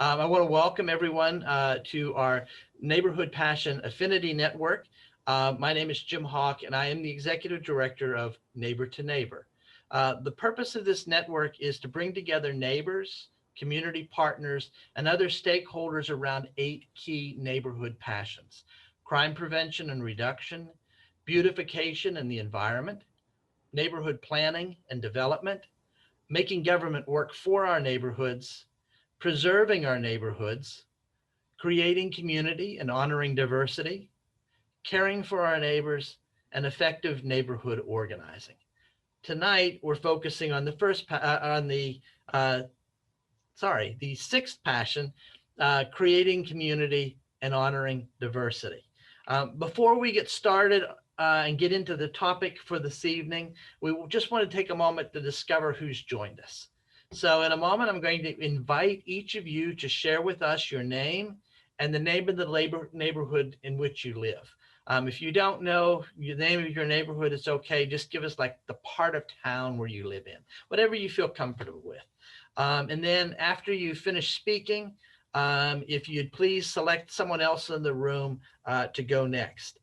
I want to welcome everyone to our Neighborhood Passion Affinity Network. My name is Jim Hawk, and I am the Executive Director of Neighbor to Neighbor. The purpose of this network is to bring together neighbors, community partners, and other stakeholders around 8 key neighborhood passions: crime prevention and reduction, beautification and the environment, neighborhood planning and development, making government work for our neighborhoods, preserving our neighborhoods, creating community and honoring diversity, caring for our neighbors, and effective neighborhood organizing. Tonight, we're focusing on the sixth passion, creating community and honoring diversity. Before we get started and get into the topic for this evening, we just want to take a moment to discover who's joined us. So in a moment, I'm going to invite each of you to share with us your name and the name of the neighborhood in which you live. If you don't know the name of your neighborhood, it's okay. Just give us like the part of town where you live in, whatever you feel comfortable with. And then after you finish speaking, if you'd please select someone else in the room to go next.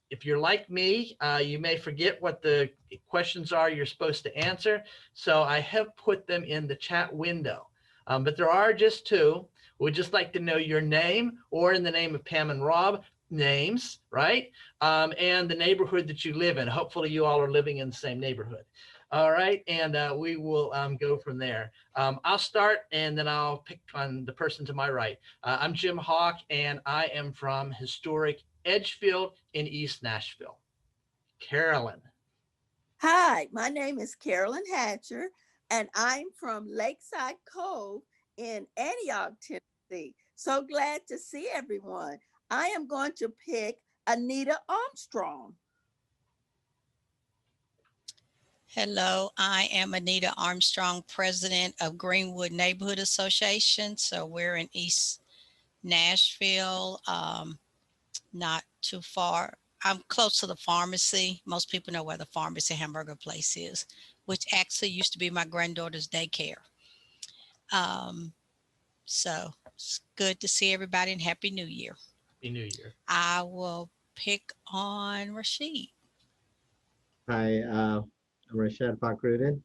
If you're like me, you may forget what the questions are you're supposed to answer. So I have put them in the chat window, but there are just two. We'd just like to know your name, or in the name of Pam and Rob, names, right? And the neighborhood that you live in. Hopefully you all are living in the same neighborhood. All right, and we will go from there. I'll start, and then I'll pick on the person to my right. I'm Jim Hawk, and I am from historic Edgefield in East Nashville. Carolyn. Hi, my name is Carolyn Hatcher, and I'm from Lakeside Cove in Antioch, Tennessee. So glad to see everyone. I am going to pick Anita Armstrong. Hello, I am Anita Armstrong, president of Greenwood Neighborhood Association. So we're in East Nashville, not too far. I'm close to the pharmacy. Most people know where the pharmacy hamburger place is, which actually used to be my granddaughter's daycare. So it's good to see everybody, and Happy New Year. Happy New Year. I will pick on Rashed. Hi, I'm Rashed Fakhruddin.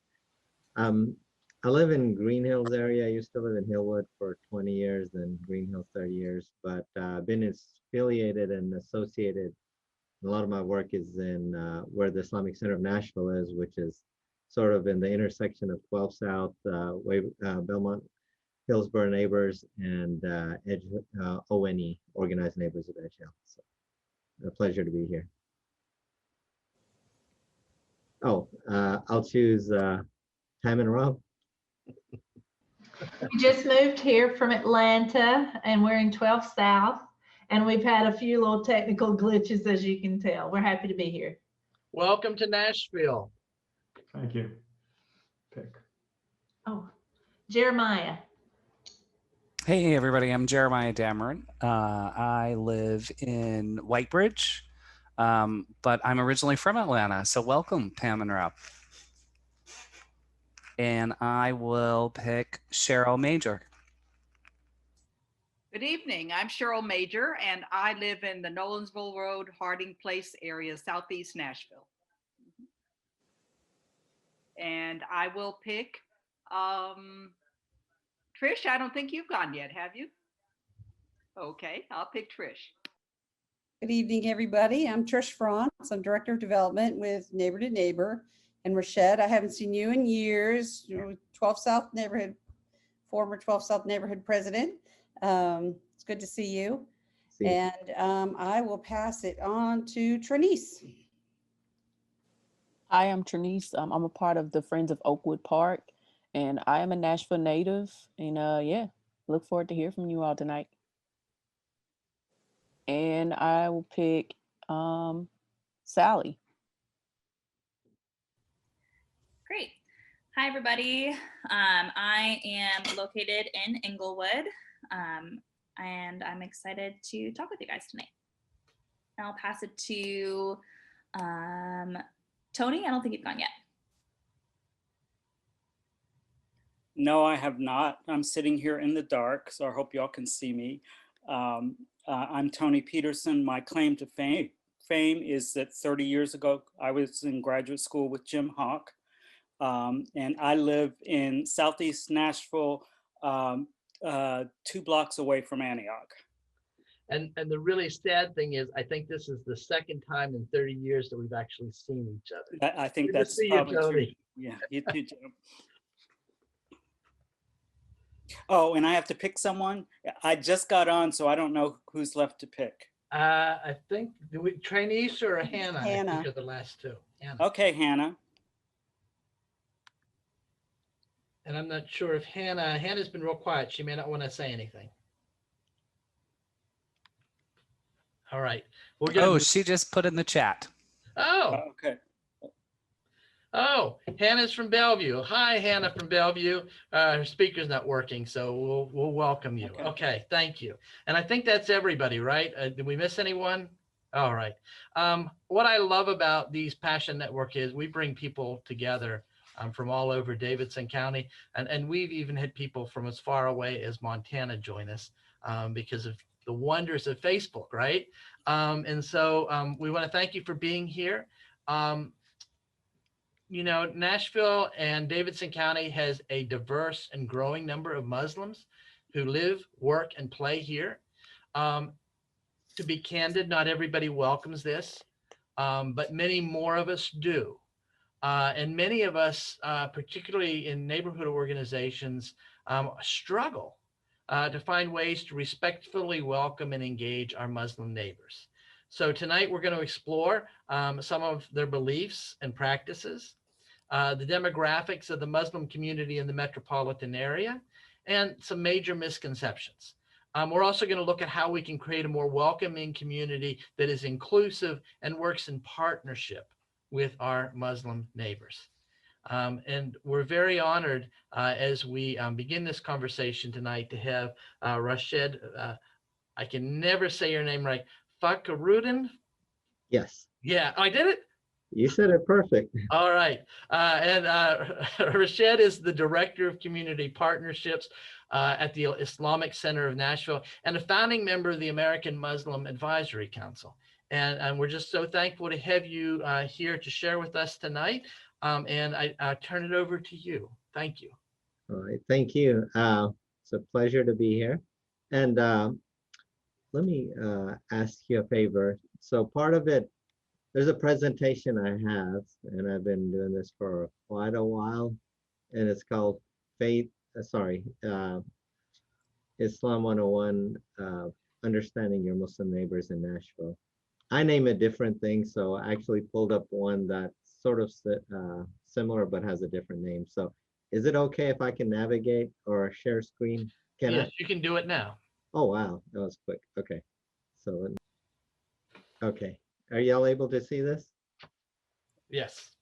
I live in Green Hills area. I used to live in Hillwood for 20 years, then Green Hills 30 years, but been affiliated and associated. A lot of my work is in where the Islamic Center of Nashville is, which is sort of in the intersection of 12 South, Belmont, Hillsborough Neighbors, and ONE, Organized Neighbors of Edge Hill. So a pleasure to be here. Oh, I'll choose Pam and Rob. We just moved here from Atlanta, and we're in 12 South, and we've had a few little technical glitches, as you can tell. We're happy to be here. Welcome to Nashville. Thank you. Pick. Oh, Jeremiah. Hey everybody, I'm Jeremiah Dameron. I live in Whitebridge, but I'm originally from Atlanta, so welcome, Pam and Rob. And I will pick Cheryl Major. Good evening. I'm Cheryl Major, and I live in the Nolensville Road, Harding Place area, Southeast Nashville. And I will pick Trish. I don't think you've gone yet, have you? Okay, I'll pick Trish. Good evening, everybody. I'm Trish Franz. I'm Director of Development with Neighbor to Neighbor. And Rashed, I haven't seen you in years. You're 12 South Neighborhood, former 12 South Neighborhood President. It's good to see you. And I will pass it on to Trinice. Hi, I'm Trinice. I'm a part of the Friends of Oakwood Park, and I am a Nashville native. And yeah, look forward to hear from you all tonight. And I will pick Sally. Great. Hi, everybody. I am located in Englewood, and I'm excited to talk with you guys tonight. And I'll pass it to Tony. I don't think you've gone yet. No, I have not. I'm sitting here in the dark, so I hope y'all can see me. I'm Tony Peterson. My claim to fame is that 30 years ago, I was in graduate school with Jim Hawk, and I live in Southeast Nashville, 2 blocks away from Antioch. And the really sad thing is, I think this is the second time in 30 years that we've actually seen each other. I think Good to that's see you, probably true. Tony. Yeah, you too, Jim. Oh, and I have to pick someone. I just got on, so I don't know who's left to pick. I think trainees or Hannah, I Hannah. think are the last two. Hannah. Okay, Hannah. And I'm not sure if Hannah's been real quiet. She may not want to say anything. All right. We're gonna She just put in the chat. Okay. Oh, Hannah's from Bellevue. Hi, Hannah from Bellevue. Her speaker's not working, so we'll welcome you. Okay, thank you. And I think that's everybody, right? Did we miss anyone? All right. What I love about these Passion Network is we bring people together from all over Davidson County, and we've even had people from as far away as Montana join us because of the wonders of Facebook, right? And so we want to thank you for being here. You know, Nashville and Davidson County has a diverse and growing number of Muslims who live, work, and play here. To be candid, not everybody welcomes this, but many more of us do. And many of us, particularly in neighborhood organizations, struggle to find ways to respectfully welcome and engage our Muslim neighbors. So tonight we're going to explore some of their beliefs and practices, the demographics of the Muslim community in the metropolitan area, and some major misconceptions. We're also going to look at how we can create a more welcoming community that is inclusive and works in partnership with our Muslim neighbors. And we're very honored as we begin this conversation tonight to have Rashed, I can never say your name right, Fakhruddin? Yes. Yeah, I did it? You said it perfect. All right. And Rashed is the Director of Community Partnerships at the Islamic Center of Nashville and a founding member of the American Muslim Advisory Council. And we're just so thankful to have you here to share with us tonight. And I turn it over to you. Thank you. All right. Thank you. It's a pleasure to be here. And let me ask you a favor. So part of it, there's a presentation I have, and I've been doing this for quite a while, and it's called Islam 101, Understanding Your Muslim Neighbors in Nashville. I name it different things, so I actually pulled up one that's sort of similar but has a different name. So is it okay if I can navigate or share screen? Yes, you can do it now. Oh, wow, that was quick. Okay, so okay. Are y'all able to see this? Yes.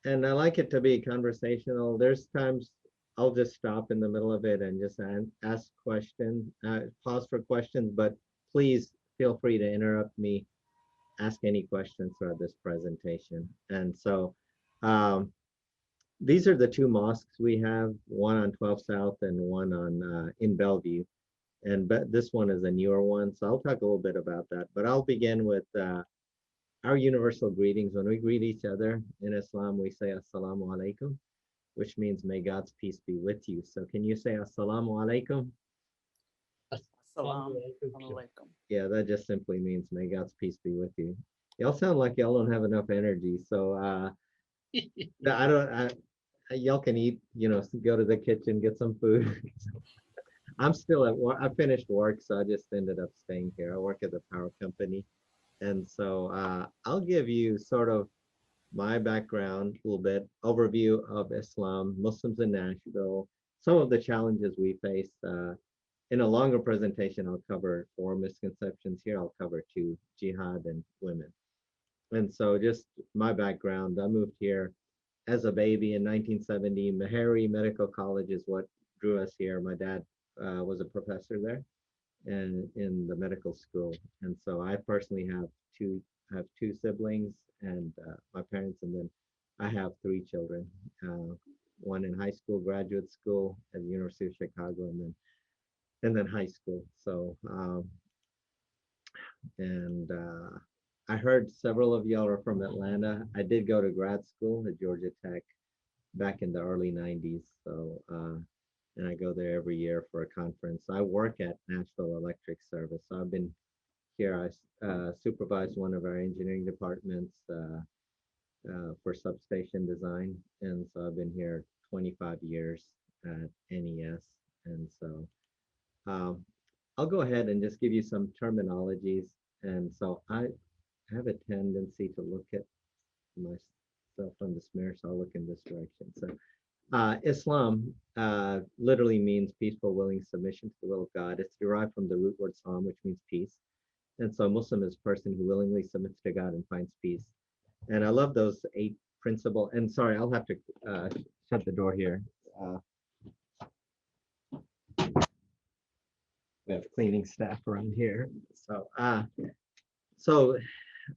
And I like it to be conversational. There's times I'll just stop in the middle of it and just ask questions, pause for questions, but please feel free to interrupt me, ask any questions throughout this presentation. And so these are the two mosques we have, one on 12 South and one on in Bellevue. And this one is a newer one, so I'll talk a little bit about that. But I'll begin with our universal greetings. When we greet each other in Islam, we say Assalamu alaikum, which means may God's peace be with you. So can you say Assalamu alaikum? Assalamu alaikum. Yeah, that just simply means may God's peace be with you. Y'all sound like y'all don't have enough energy. So y'all can eat, go to the kitchen, get some food. I'm still at work. I finished work, so I just ended up staying here. I work at the power company. And so I'll give you sort of my background, a little bit, overview of Islam, Muslims in Nashville, some of the challenges we face. In a longer presentation, I'll cover 4 misconceptions. Here, I'll cover 2, jihad and women. And so just my background, I moved here as a baby in 1970. Meharry Medical College is what drew us here. My dad was a professor there and in the medical school. And so I personally have two siblings and my parents, and then I have 3 children. one in high school, graduate school at the University of Chicago, and then high school. So I heard several of y'all are from Atlanta. I did go to grad school at Georgia Tech back in the early 90s. So and I go there every year for a conference. I work at Nashville Electric Service. So I've been here. I supervise one of our engineering departments for substation design. And so I've been here 25 years at NES. And so I'll go ahead and just give you some terminologies. And so I have a tendency to look at myself on this mirror, so I'll look in this direction. So Islam literally means peaceful, willing submission to the will of God. It's derived from the root word Salam, which means peace. And so a Muslim is a person who willingly submits to God and finds peace. And I love those 8 principles. And sorry, I'll have to shut the door here. We have cleaning staff around here. So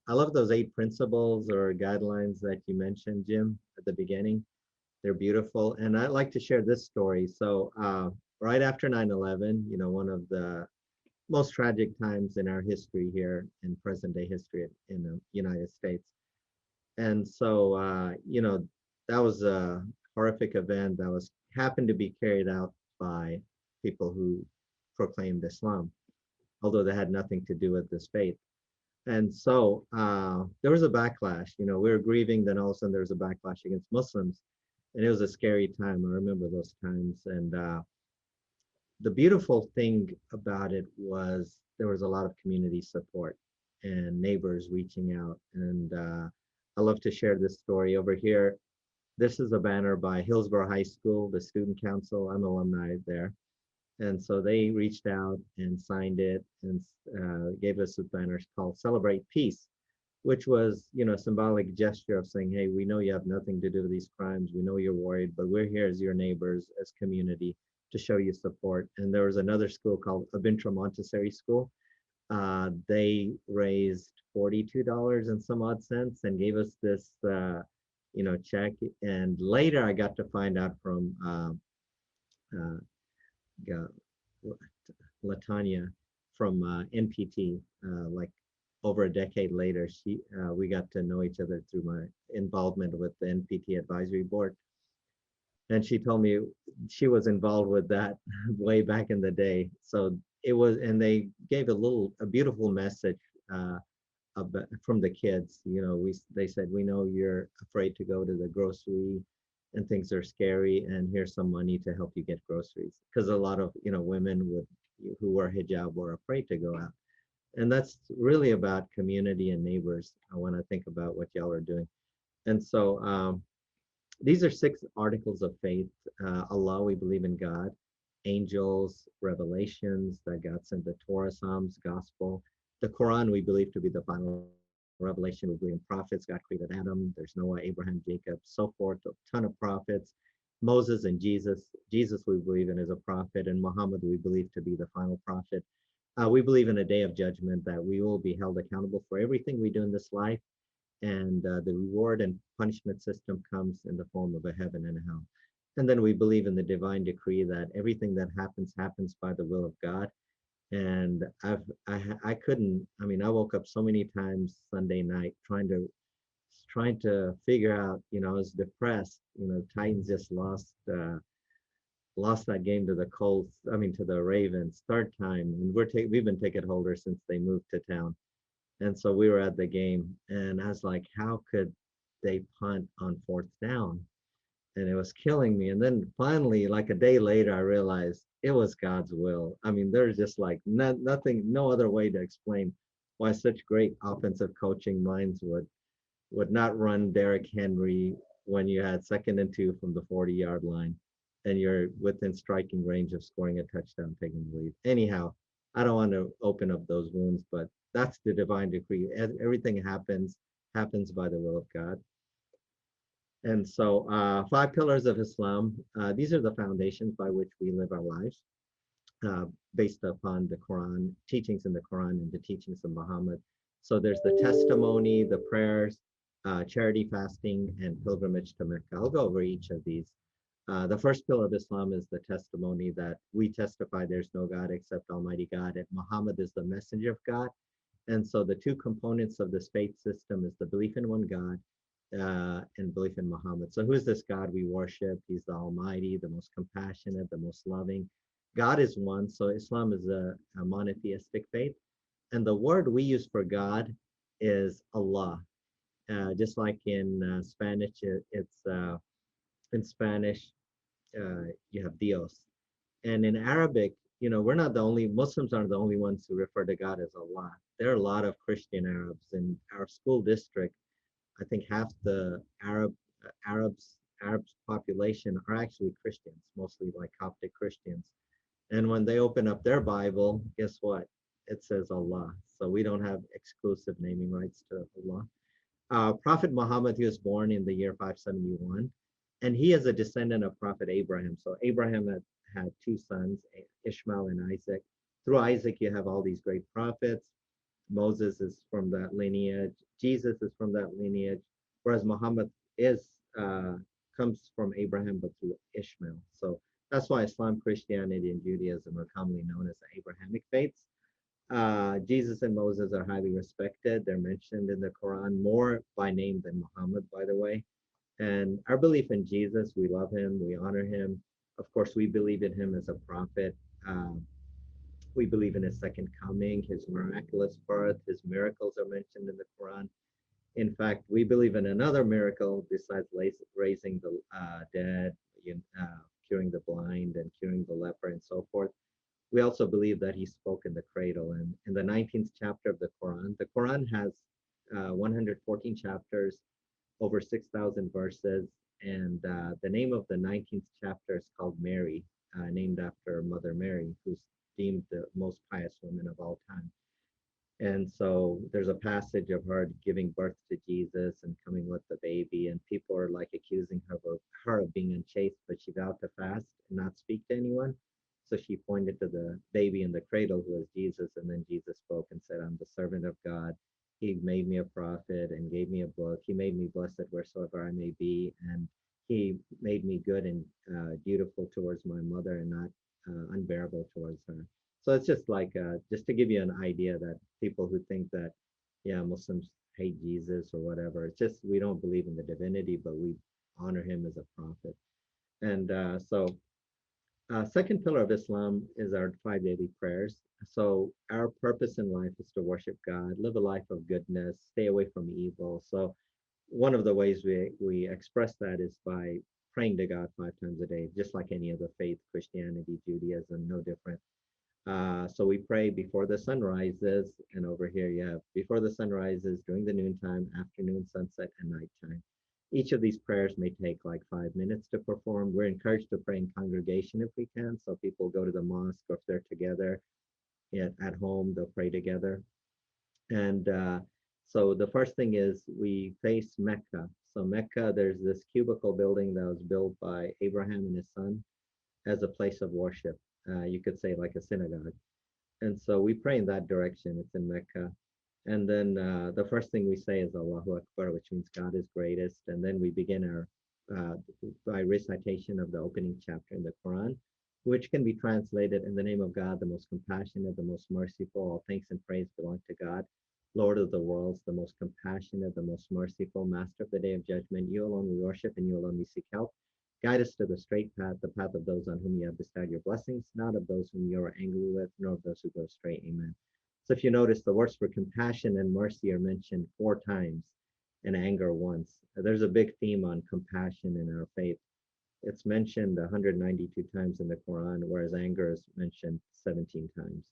I love those 8 principles or guidelines that you mentioned, Jim, at the beginning. They're beautiful. And I'd like to share this story. So right after 9/11, one of the most tragic times in our history here in present day history in the United States. And so, that was a horrific event that happened to be carried out by people who proclaimed Islam, although they had nothing to do with this faith. And so there was a backlash. We were grieving, then all of a sudden there was a backlash against Muslims. And it was a scary time. I remember those times. And the beautiful thing about it was there was a lot of community support and neighbors reaching out. And I love to share this story over here. This is a banner by Hillsborough High School, the student council. I'm alumni there. And so they reached out and signed it and gave us a banner called Celebrate Peace, which was, a symbolic gesture of saying, hey, we know you have nothing to do with these crimes. We know you're worried, but we're here as your neighbors, as community, to show you support. And there was another school called Abintra Montessori School. They raised $42 and some odd cents and gave us this, check. And later I got to find out from Latanya from NPT, like over a decade later, we got to know each other through my involvement with the NPT advisory board. And she told me she was involved with that way back in the day. So it was, and they gave a beautiful message from the kids. They said, we know you're afraid to go to the grocery and things are scary, and here's some money to help you get groceries. Because a lot of women who wear hijab were afraid to go out. And that's really about community and neighbors when I think about what y'all are doing. And so these are 6 articles of faith. Allah, we believe in God. Angels, revelations that God sent, the Torah, Psalms, Gospel. The Quran we believe to be the final revelation. We believe in prophets. God created Adam. There's Noah, Abraham, Jacob, so forth. A ton of prophets. Moses and Jesus. Jesus we believe in as a prophet, and Muhammad we believe to be the final prophet. We believe in a day of judgment that we will be held accountable for everything we do in this life. And the reward and punishment system comes in the form of a heaven and a hell. And then we believe in the divine decree that everything that happens by the will of God. And I woke up so many times Sunday night trying to figure out, I was depressed. Titans just lost that game to the Colts, to the Ravens, third time. And we've been ticket holders since they moved to town. And so we were at the game and I was like, how could they punt on 4th down? And it was killing me. And then finally, like a day later, I realized it was God's will. There's just like nothing, no other way to explain why such great offensive coaching minds would not run Derrick Henry when you had 2nd and 2 from the 40-yard line and you're within striking range of scoring a touchdown, taking the lead. Anyhow, I don't want to open up those wounds, but that's the divine decree. Everything happens by the will of God. And so 5 pillars of Islam, these are the foundations by which we live our lives based upon the Quran, teachings in the Quran and the teachings of Muhammad. So there's the testimony, the prayers, charity, fasting, and pilgrimage to Mecca. I'll go over each of these. The first pillar of Islam is the testimony that we testify there's no God except Almighty God, and Muhammad is the messenger of God. And so the two components of this faith system is the belief in one God and belief in Muhammad. So who's this God we worship? He's the Almighty, the most compassionate, the most loving. God is one. So Islam is a monotheistic faith. And the word we use for God is Allah. Just like in Spanish, it's in Spanish, you have Dios. And in Arabic, we're not the only, Muslims aren't the only ones who refer to God as Allah. There are a lot of Christian Arabs in our school district. I think half the Arabs population are actually Christians, mostly like Coptic Christians. And when they open up their Bible, guess what? It says Allah. So we don't have exclusive naming rights to Allah. Prophet Muhammad, he was born in the year 571, and he is a descendant of Prophet Abraham. So Abraham had two sons, Ishmael and Isaac. Through Isaac, you have all these great prophets. Moses is from that lineage. Jesus is from that lineage, whereas Muhammad comes from Abraham, but through Ishmael. So that's why Islam, Christianity, and Judaism are commonly known as the Abrahamic faiths. Jesus and Moses are highly respected. They're mentioned in the Quran more by name than Muhammad, by the way. And our belief in Jesus, we love him, we honor him. Of course, we believe in him as a prophet. We believe in his second coming, his miraculous birth, his miracles are mentioned in the Quran. In fact, we believe in another miracle besides raising the dead, curing the blind, and curing the leper, and so forth. We also believe that he spoke in the cradle. And in the 19th chapter of the Quran has 114 chapters, over 6,000 verses. And the name of the 19th chapter is called Mary, named after Mother Mary, who's deemed the most pious woman of all time. And so there's a passage of her giving birth to Jesus and coming with the baby, and people are like accusing her of being unchaste, but she vowed to fast and not speak to anyone. So she pointed to the baby in the cradle, who was Jesus, and then Jesus spoke and said, "I'm the servant of God. He made me a prophet and gave me a book. He made me blessed wheresoever I may be, and he made me good and dutiful towards my mother and not unbearable towards her." So it's just like, just to give you an idea that people who think that, yeah, Muslims hate Jesus or whatever, it's just, we don't believe in the divinity, but we honor him as a prophet. And second pillar of Islam is our 5 daily prayers. So our purpose in life is to worship God, live a life of goodness, stay away from evil. So one of the ways we express that is by praying to God 5 times a day, just like any other faith, Christianity, Judaism, no different. So we pray before the sun rises, and over here you have before the sun rises, during the noontime, afternoon, sunset, and nighttime. Each of these prayers may take like 5 minutes to perform. We're encouraged to pray in congregation if we can. So people go to the mosque, or if they're together at home, they'll pray together. And so the first thing is we face Mecca. So Mecca, there's this cubicle building that was built by Abraham and his son as a place of worship. You could say like a synagogue. And so we pray in that direction. It's in Mecca. And then the first thing we say is Allahu Akbar, which means God is greatest. And then we begin our by recitation of the opening chapter in the Quran, which can be translated, "In the name of God, the most compassionate, the most merciful, all thanks and praise belong to God, Lord of the worlds, the most compassionate, the most merciful, master of the day of judgment. You alone we worship, and you alone we seek help. Guide us to the straight path, the path of those on whom you have bestowed your blessings, not of those whom you are angry with, nor of those who go astray. Amen." So if you notice, the words for compassion and mercy are mentioned 4 times and anger once. There's a big theme on compassion in our faith. It's mentioned 192 times in the Quran, whereas anger is mentioned 17 times.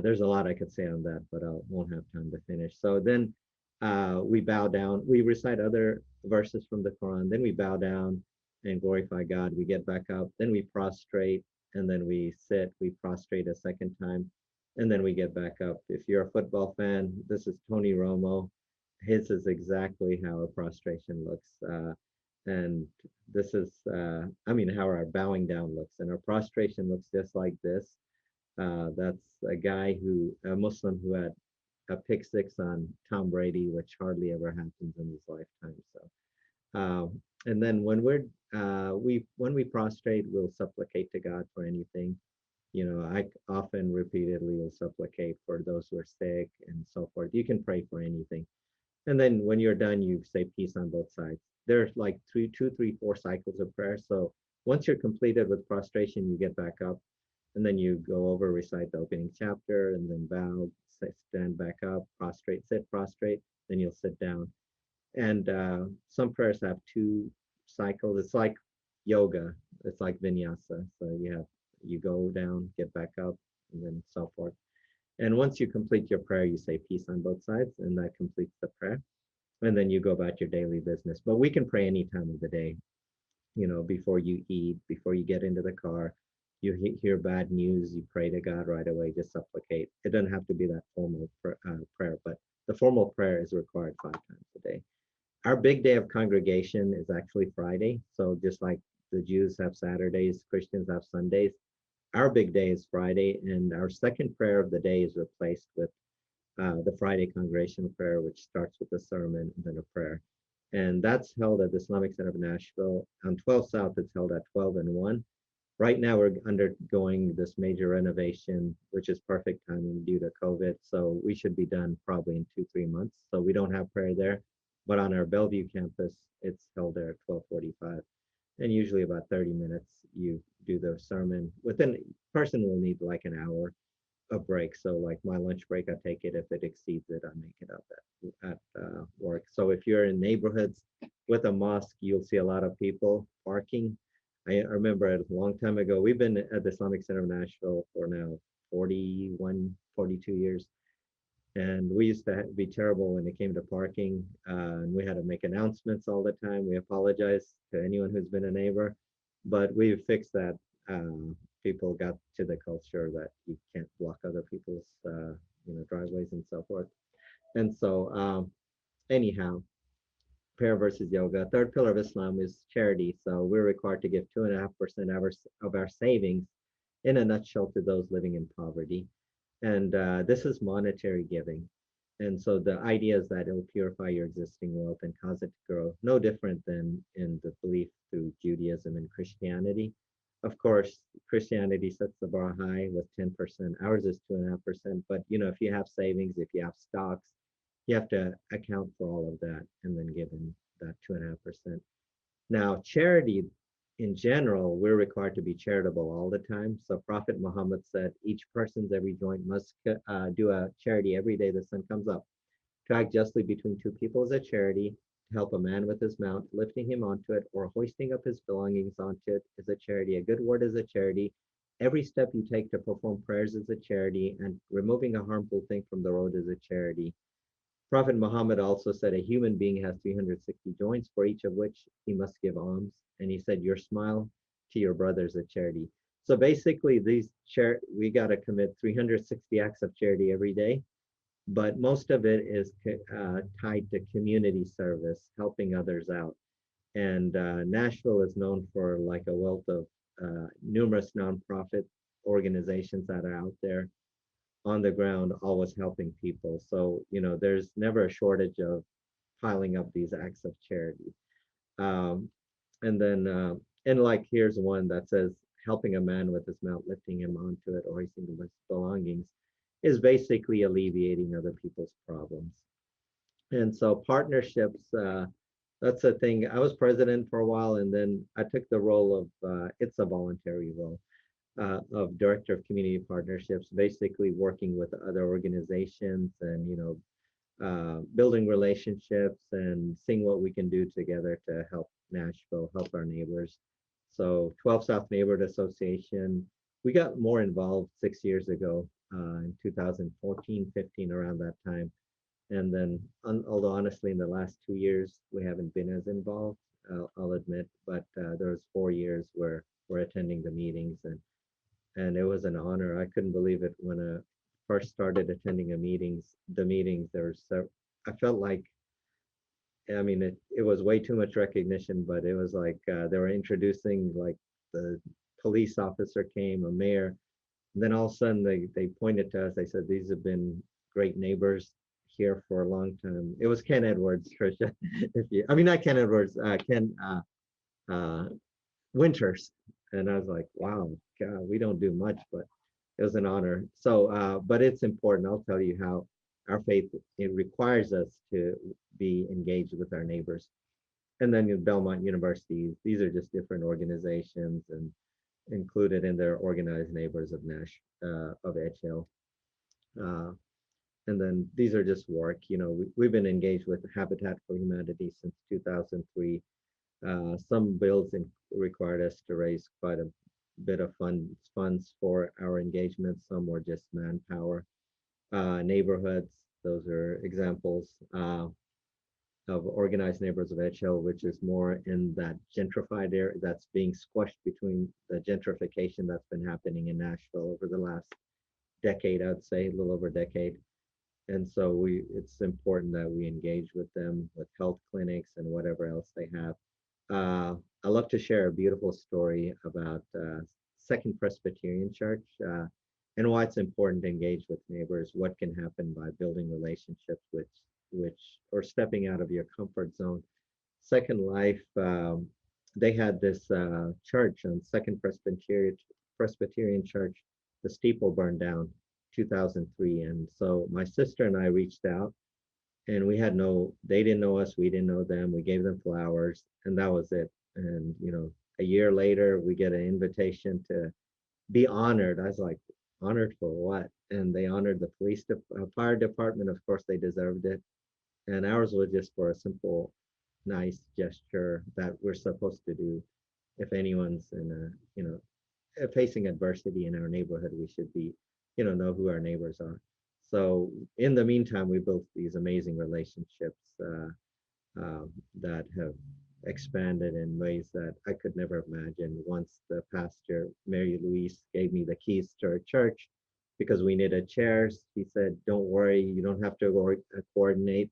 There's a lot I could say on that, but I won't have time to finish. So then we bow down. We recite other verses from the Quran. Then we bow down and glorify God. We get back up. Then we prostrate, and then we sit. We prostrate a second time, and then we get back up. If you're a football fan, this is Tony Romo. His is exactly how a prostration looks. And this is, how our bowing down looks. And our prostration looks just like this. That's a guy a Muslim who had a pick 6 on Tom Brady, which hardly ever happens in his lifetime. So And then when when we prostrate, we'll supplicate to God for anything. You know, I often repeatedly will supplicate for those who are sick and so forth. You can pray for anything. And then when you're done, you say peace on both sides. There's like 4 cycles of prayer. So once you're completed with prostration, you get back up and then you go over, recite the opening chapter and then bow, stand back up, prostrate, sit, prostrate, then you'll sit down. And some prayers have 2 cycles. It's like yoga. It's like vinyasa. So you go down, get back up, and then so forth. And once you complete your prayer, you say peace on both sides, and that completes the prayer. And then you go about your daily business. But we can pray any time of the day, you know, before you eat, before you get into the car. You hear bad news, you pray to God right away, just supplicate. It doesn't have to be that formal prayer, but the formal prayer is required 5 times a day. Our big day of congregation is actually Friday. So just like the Jews have Saturdays, Christians have Sundays, our big day is Friday, and our second prayer of the day is replaced with the Friday congregational prayer, which starts with a sermon and then a prayer. And that's held at the Islamic Center of Nashville. On 12 South, it's held at 12 and 1. Right now, we're undergoing this major renovation, which is perfect timing due to COVID. So we should be done probably in 2-3 months. So we don't have prayer there. But on our Bellevue campus, it's held there at 12:45. And usually about 30 minutes, you do the sermon. Within person will need like an hour of break. So like my lunch break, I take it. If it exceeds it, I make it up at work. So if you're in neighborhoods with a mosque, you'll see a lot of people parking. I remember a long time ago, we've been at the Islamic Center of Nashville for now 41, 42 years. And we used to be terrible when it came to parking. And we had to make announcements all the time. We apologize to anyone who's been a neighbor, but we've fixed that. People got to the culture that you can't block other people's driveways and so forth. And so anyhow, prayer versus yoga. Third pillar of Islam is charity. So we're required to give 2.5% of our savings, in a nutshell, to those living in poverty. And this is monetary giving. And so the idea is that it'll purify your existing wealth and cause it to grow, no different than in the belief through Judaism and Christianity. Of course, Christianity sets the bar high with 10%. Ours is 2.5%. But you know, if you have savings, if you have stocks, you have to account for all of that and then give in that 2.5%. Now, charity in general, we're required to be charitable all the time. So Prophet Muhammad said, each person's every joint must do a charity every day the sun comes up. To act justly between 2 people is a charity. To help a man with his mount, lifting him onto it, or hoisting up his belongings onto it is a charity. A good word is a charity. Every step you take to perform prayers is a charity, and removing a harmful thing from the road is a charity. Prophet Muhammad also said a human being has 360 joints, for each of which he must give alms. And he said, your smile to your brother is a charity. So basically, we got to commit 360 acts of charity every day, but most of it is tied to community service, helping others out. And Nashville is known for like a wealth of numerous nonprofit organizations that are out there on the ground, always helping people. So, you know, there's never a shortage of piling up these acts of charity. And like, here's one that says, helping a man with his mount, lifting him onto it, or hoisting his belongings, is basically alleviating other people's problems. And so partnerships, that's a thing. I was president for a while, and then I took the role of, it's a voluntary role, of director of community partnerships, basically working with other organizations and, you know, building relationships and seeing what we can do together to help Nashville, help our neighbors. So 12 South Neighborhood Association, we got more involved 6 years ago, in 2014, 15, around that time. And then, although honestly, in the last 2 years, we haven't been as involved, I'll admit, but there was 4 years where we're attending the meetings, and it was an honor. I couldn't believe it when I first started attending the meetings. I felt like, I mean, it was way too much recognition, but it was like they were introducing, like, the police officer came, a mayor, and then all of a sudden they pointed to us. They said, these have been great neighbors here for a long time. It was Ken Edwards, Trisha. I mean, not Ken Edwards, Ken Winters. And I was like, wow, God, we don't do much, but it was an honor. So, but it's important. I'll tell you how our faith, it requires us to be engaged with our neighbors. And then Belmont University, these are just different organizations and included in their organized neighbors of of Edge Hill. And then these are just work. We've been engaged with Habitat for Humanity since 2003. Some bills required us to raise quite a bit of funds for our engagement. Some were just manpower. Neighborhoods, those are examples of organized neighborhoods of Edge Hill, which is more in that gentrified area that's being squashed between the gentrification that's been happening in Nashville over the last decade, I'd say, a little over a decade. And so it's important that we engage with them with health clinics and whatever else they have. I love to share a beautiful story about Second Presbyterian Church and why it's important to engage with neighbors, what can happen by building relationships or stepping out of your comfort zone. Second Life, they had this church on Second Presbyterian Church. The steeple burned down 2003. And so my sister and I reached out, and they didn't know us, we didn't know them. We gave them flowers, and that was it. And, a year later, we get an invitation to be honored. I was like, honored for what? And they honored the fire department. Of course, they deserved it. And ours was just for a simple, nice gesture that we're supposed to do. If anyone's facing adversity in our neighborhood, we should be, know who our neighbors are. So in the meantime, we built these amazing relationships that have expanded in ways that I could never imagine. Once the pastor, Mary Louise, gave me the keys to her church because we needed chairs. He said, don't worry, you don't have to coordinate.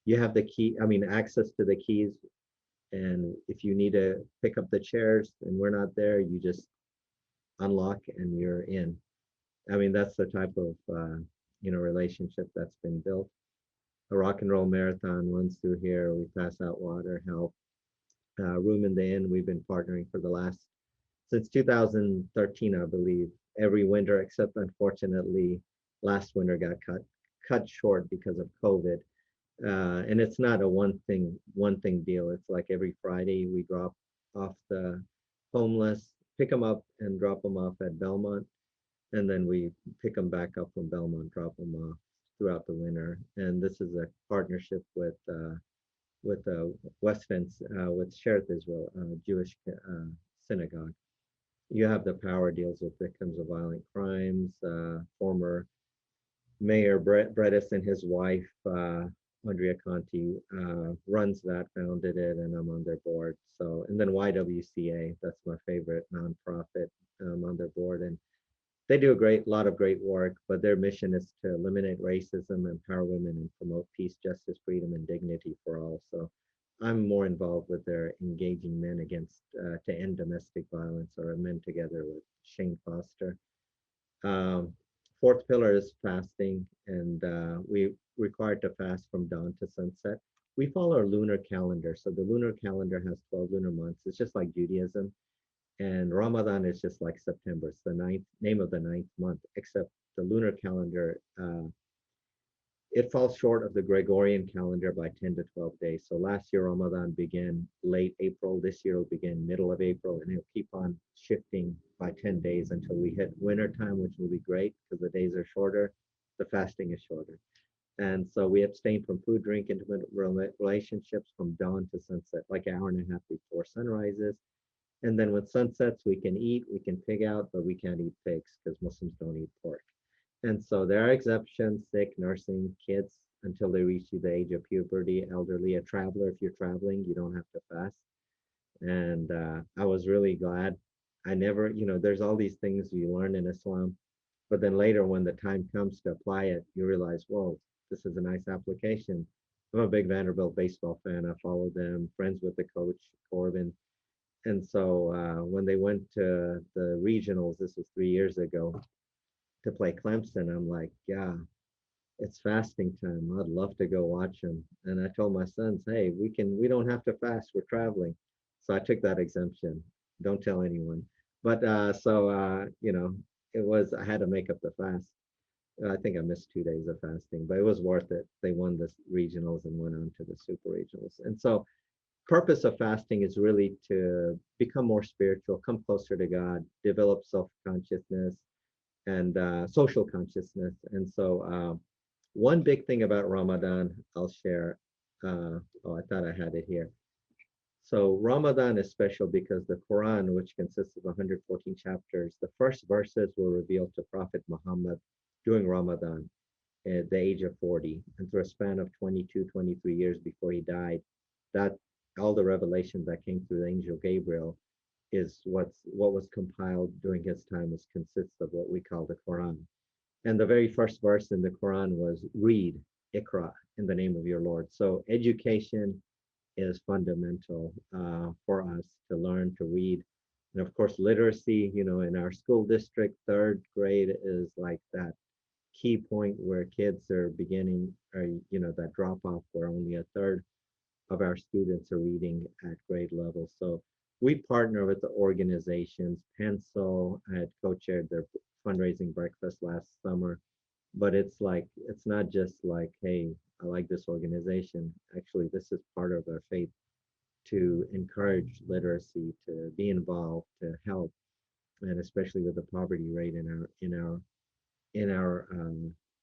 You have access to the keys. And if you need to pick up the chairs and we're not there, you just unlock and you're in. That's the type of relationship that's been built. A rock and roll marathon runs through here. We pass out water, help. Room in the Inn, we've been partnering since 2013, I believe, every winter, except unfortunately, last winter got cut short because of COVID. And it's not a one thing deal. It's like every Friday we drop off the homeless, pick them up and drop them off at Belmont. And then we pick them back up from Belmont, drop them off throughout the winter. And this is a partnership with West Fence, with Shereth Israel Jewish synagogue. You have the power deals with victims of violent crimes. Former Mayor Bredis and his wife, Andrea Conti, runs that, founded it, and I'm on their board. So, and then YWCA, that's my favorite nonprofit. I'm on their board, and they do a lot of great work, but their mission is to eliminate racism, empower women, and promote peace, justice, freedom, and dignity for all. So I'm more involved with their engaging men to end domestic violence, or Men Together with Shane Foster. Fourth pillar is fasting, and we required to fast from dawn to sunset. We follow a lunar calendar. So the lunar calendar has 12 lunar months. It's just like Judaism. And Ramadan is just like September. It's the name of the 9th month, except the lunar calendar, it falls short of the Gregorian calendar by 10 to 12 days. So last year, Ramadan began late April. This year will begin middle of April, and it'll keep on shifting by 10 days until we hit winter time, which will be great because the days are shorter, the fasting is shorter. And so we abstain from food, drink, intimate relationships from dawn to sunset, like an hour and a half before sunrises. And then when sun sets, we can eat, we can pig out, but we can't eat pigs because Muslims don't eat pork. And so there are exceptions: sick, nursing, kids, until they reach the age of puberty, elderly, a traveler. If you're traveling, you don't have to fast. And I was really glad. I never, there's all these things you learn in Islam, but then later when the time comes to apply it, you realize, whoa, this is a nice application. I'm a big Vanderbilt baseball fan. I follow them, friends with the coach, Corbin. And so when they went to the regionals, this was 3 years ago, to play Clemson, I'm like, yeah, it's fasting time. I'd love to go watch them. And I told my sons, hey, we don't have to fast. We're traveling. So I took that exemption. Don't tell anyone. But I had to make up the fast. I think I missed 2 days of fasting, but it was worth it. They won the regionals and went on to the super regionals. And so purpose of fasting is really to become more spiritual, come closer to God, develop self-consciousness and social consciousness. And so one big thing about Ramadan, I'll share. I thought I had it here. So Ramadan is special because the Quran, which consists of 114 chapters, the first verses were revealed to Prophet Muhammad during Ramadan at the age of 40. And through a span of 22, 23 years before he died, that all the revelations that came through the angel Gabriel is what was compiled during his time is consists of what we call the Quran. And the very first verse in the Quran was read, Iqra, in the name of your Lord. So education is fundamental for us to learn to read. And of course, literacy, in our school district, third grade is like that key point where kids are beginning, or, that drop off where only a third of our students are reading at grade level. So we partner with the organizations. Pencil, I had co-chaired their fundraising breakfast last summer, but it's not just like, hey, I like this organization. Actually, this is part of our faith to encourage literacy, to be involved, to help, and especially with the poverty rate in our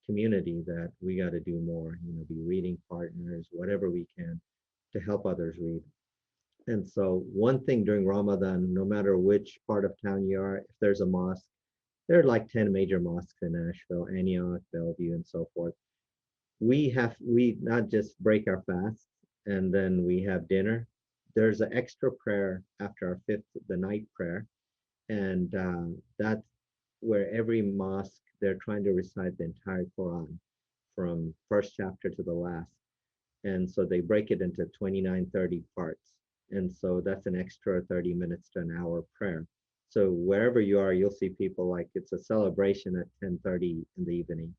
community, that we got to do more. Be reading partners, whatever we can, to help others read. And so, one thing during Ramadan, no matter which part of town you are, if there's a mosque, there are like 10 major mosques in Nashville, Antioch, Bellevue, and so forth. We not just break our fast and then we have dinner. There's an extra prayer after our the night prayer, and that's where every mosque they're trying to recite the entire Quran from first chapter to the last, and so they break it into 29, 30 parts, and so that's an extra 30 minutes to an hour prayer. So wherever you are, you'll see people like it's a celebration at 10:30 in the evening.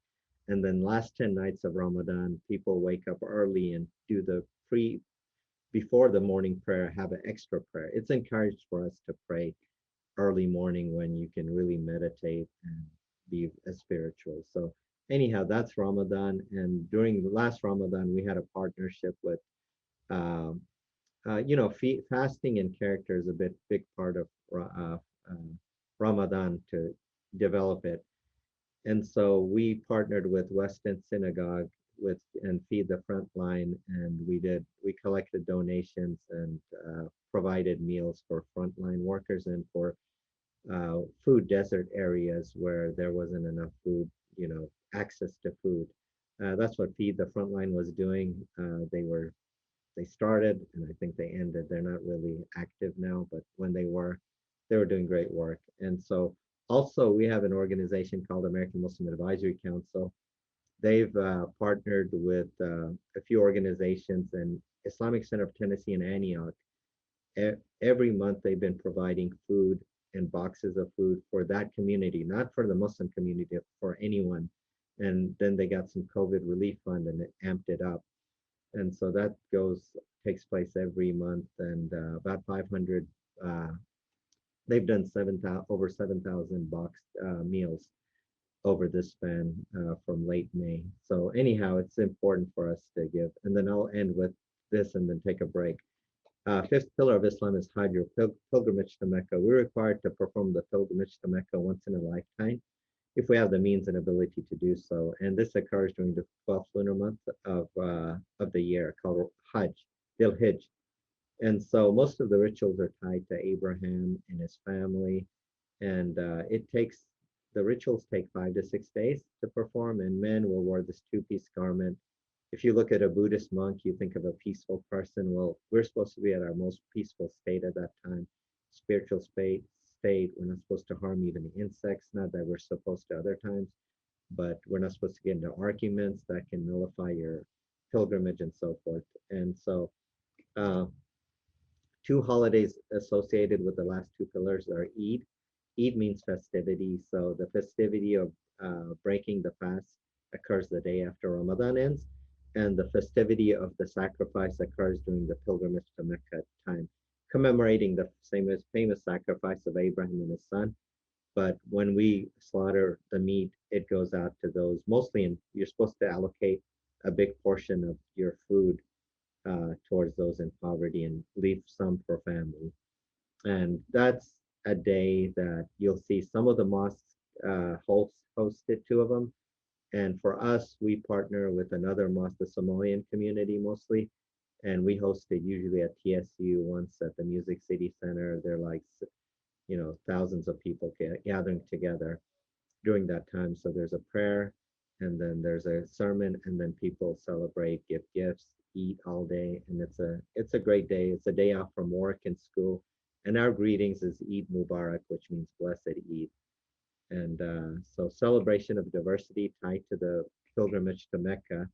And then last 10 nights of Ramadan, people wake up early and do the before the morning prayer, have an extra prayer. It's encouraged for us to pray early morning when you can really meditate and be spiritual. So anyhow, that's Ramadan. And during the last Ramadan, we had a partnership with, fasting and character is a big part of Ramadan to develop it. And so we partnered with West End Synagogue and Feed the Frontline, and we collected donations and provided meals for frontline workers and for food desert areas where there wasn't enough food, access to food. That's what Feed the Frontline was doing. They started, and I think they ended. They're not really active now, but when they were doing great work. And so also we have an organization called American Muslim Advisory Council. They've partnered with a few organizations, and Islamic Center of Tennessee and Antioch. Every month they've been providing food and boxes of food for that community, not for the Muslim community, for anyone. And then they got some COVID relief fund and it amped it up. And so that takes place every month, and about 500. They've done over 7,000 boxed meals over this span from late May. So anyhow, it's important for us to give. And then I'll end with this and then take a break. Fifth pillar of Islam is Hajj, pilgrimage to Mecca. We're required to perform the pilgrimage to Mecca once in a lifetime if we have the means and ability to do so. And this occurs during the 12th lunar month of the year, called Hajj, Dhul Hijj. And so most of the rituals are tied to Abraham and his family. And the rituals take 5 to 6 days to perform, and men will wear this two-piece garment. If you look at a Buddhist monk, you think of a peaceful person. Well, we're supposed to be at our most peaceful state at that time, spiritual state. We're not supposed to harm even the insects, not that we're supposed to other times, but we're not supposed to get into arguments that can nullify your pilgrimage and so forth. And so 2 holidays associated with the last 2 pillars are Eid. Eid means festivity. So the festivity of breaking the fast occurs the day after Ramadan ends, and the festivity of the sacrifice occurs during the pilgrimage to Mecca time, commemorating the famous sacrifice of Abraham and his son. But when we slaughter the meat, it goes out to those mostly, and you're supposed to allocate a big portion of your food towards those in poverty and leave some for family. And that's a day that you'll see some of the mosques hosted, two of them. And for us, we partner with another mosque, the Somalian community mostly, and we host it usually at TSU, once at the Music City Center. They're like, thousands of people gathering together during that time. So there's a prayer, and then there's a sermon, and then people celebrate, give gifts, eat all day, and it's a great day. It's a day off from work and school, and our greetings is Eid Mubarak, which means blessed Eid. And so celebration of diversity tied to the pilgrimage to Mecca.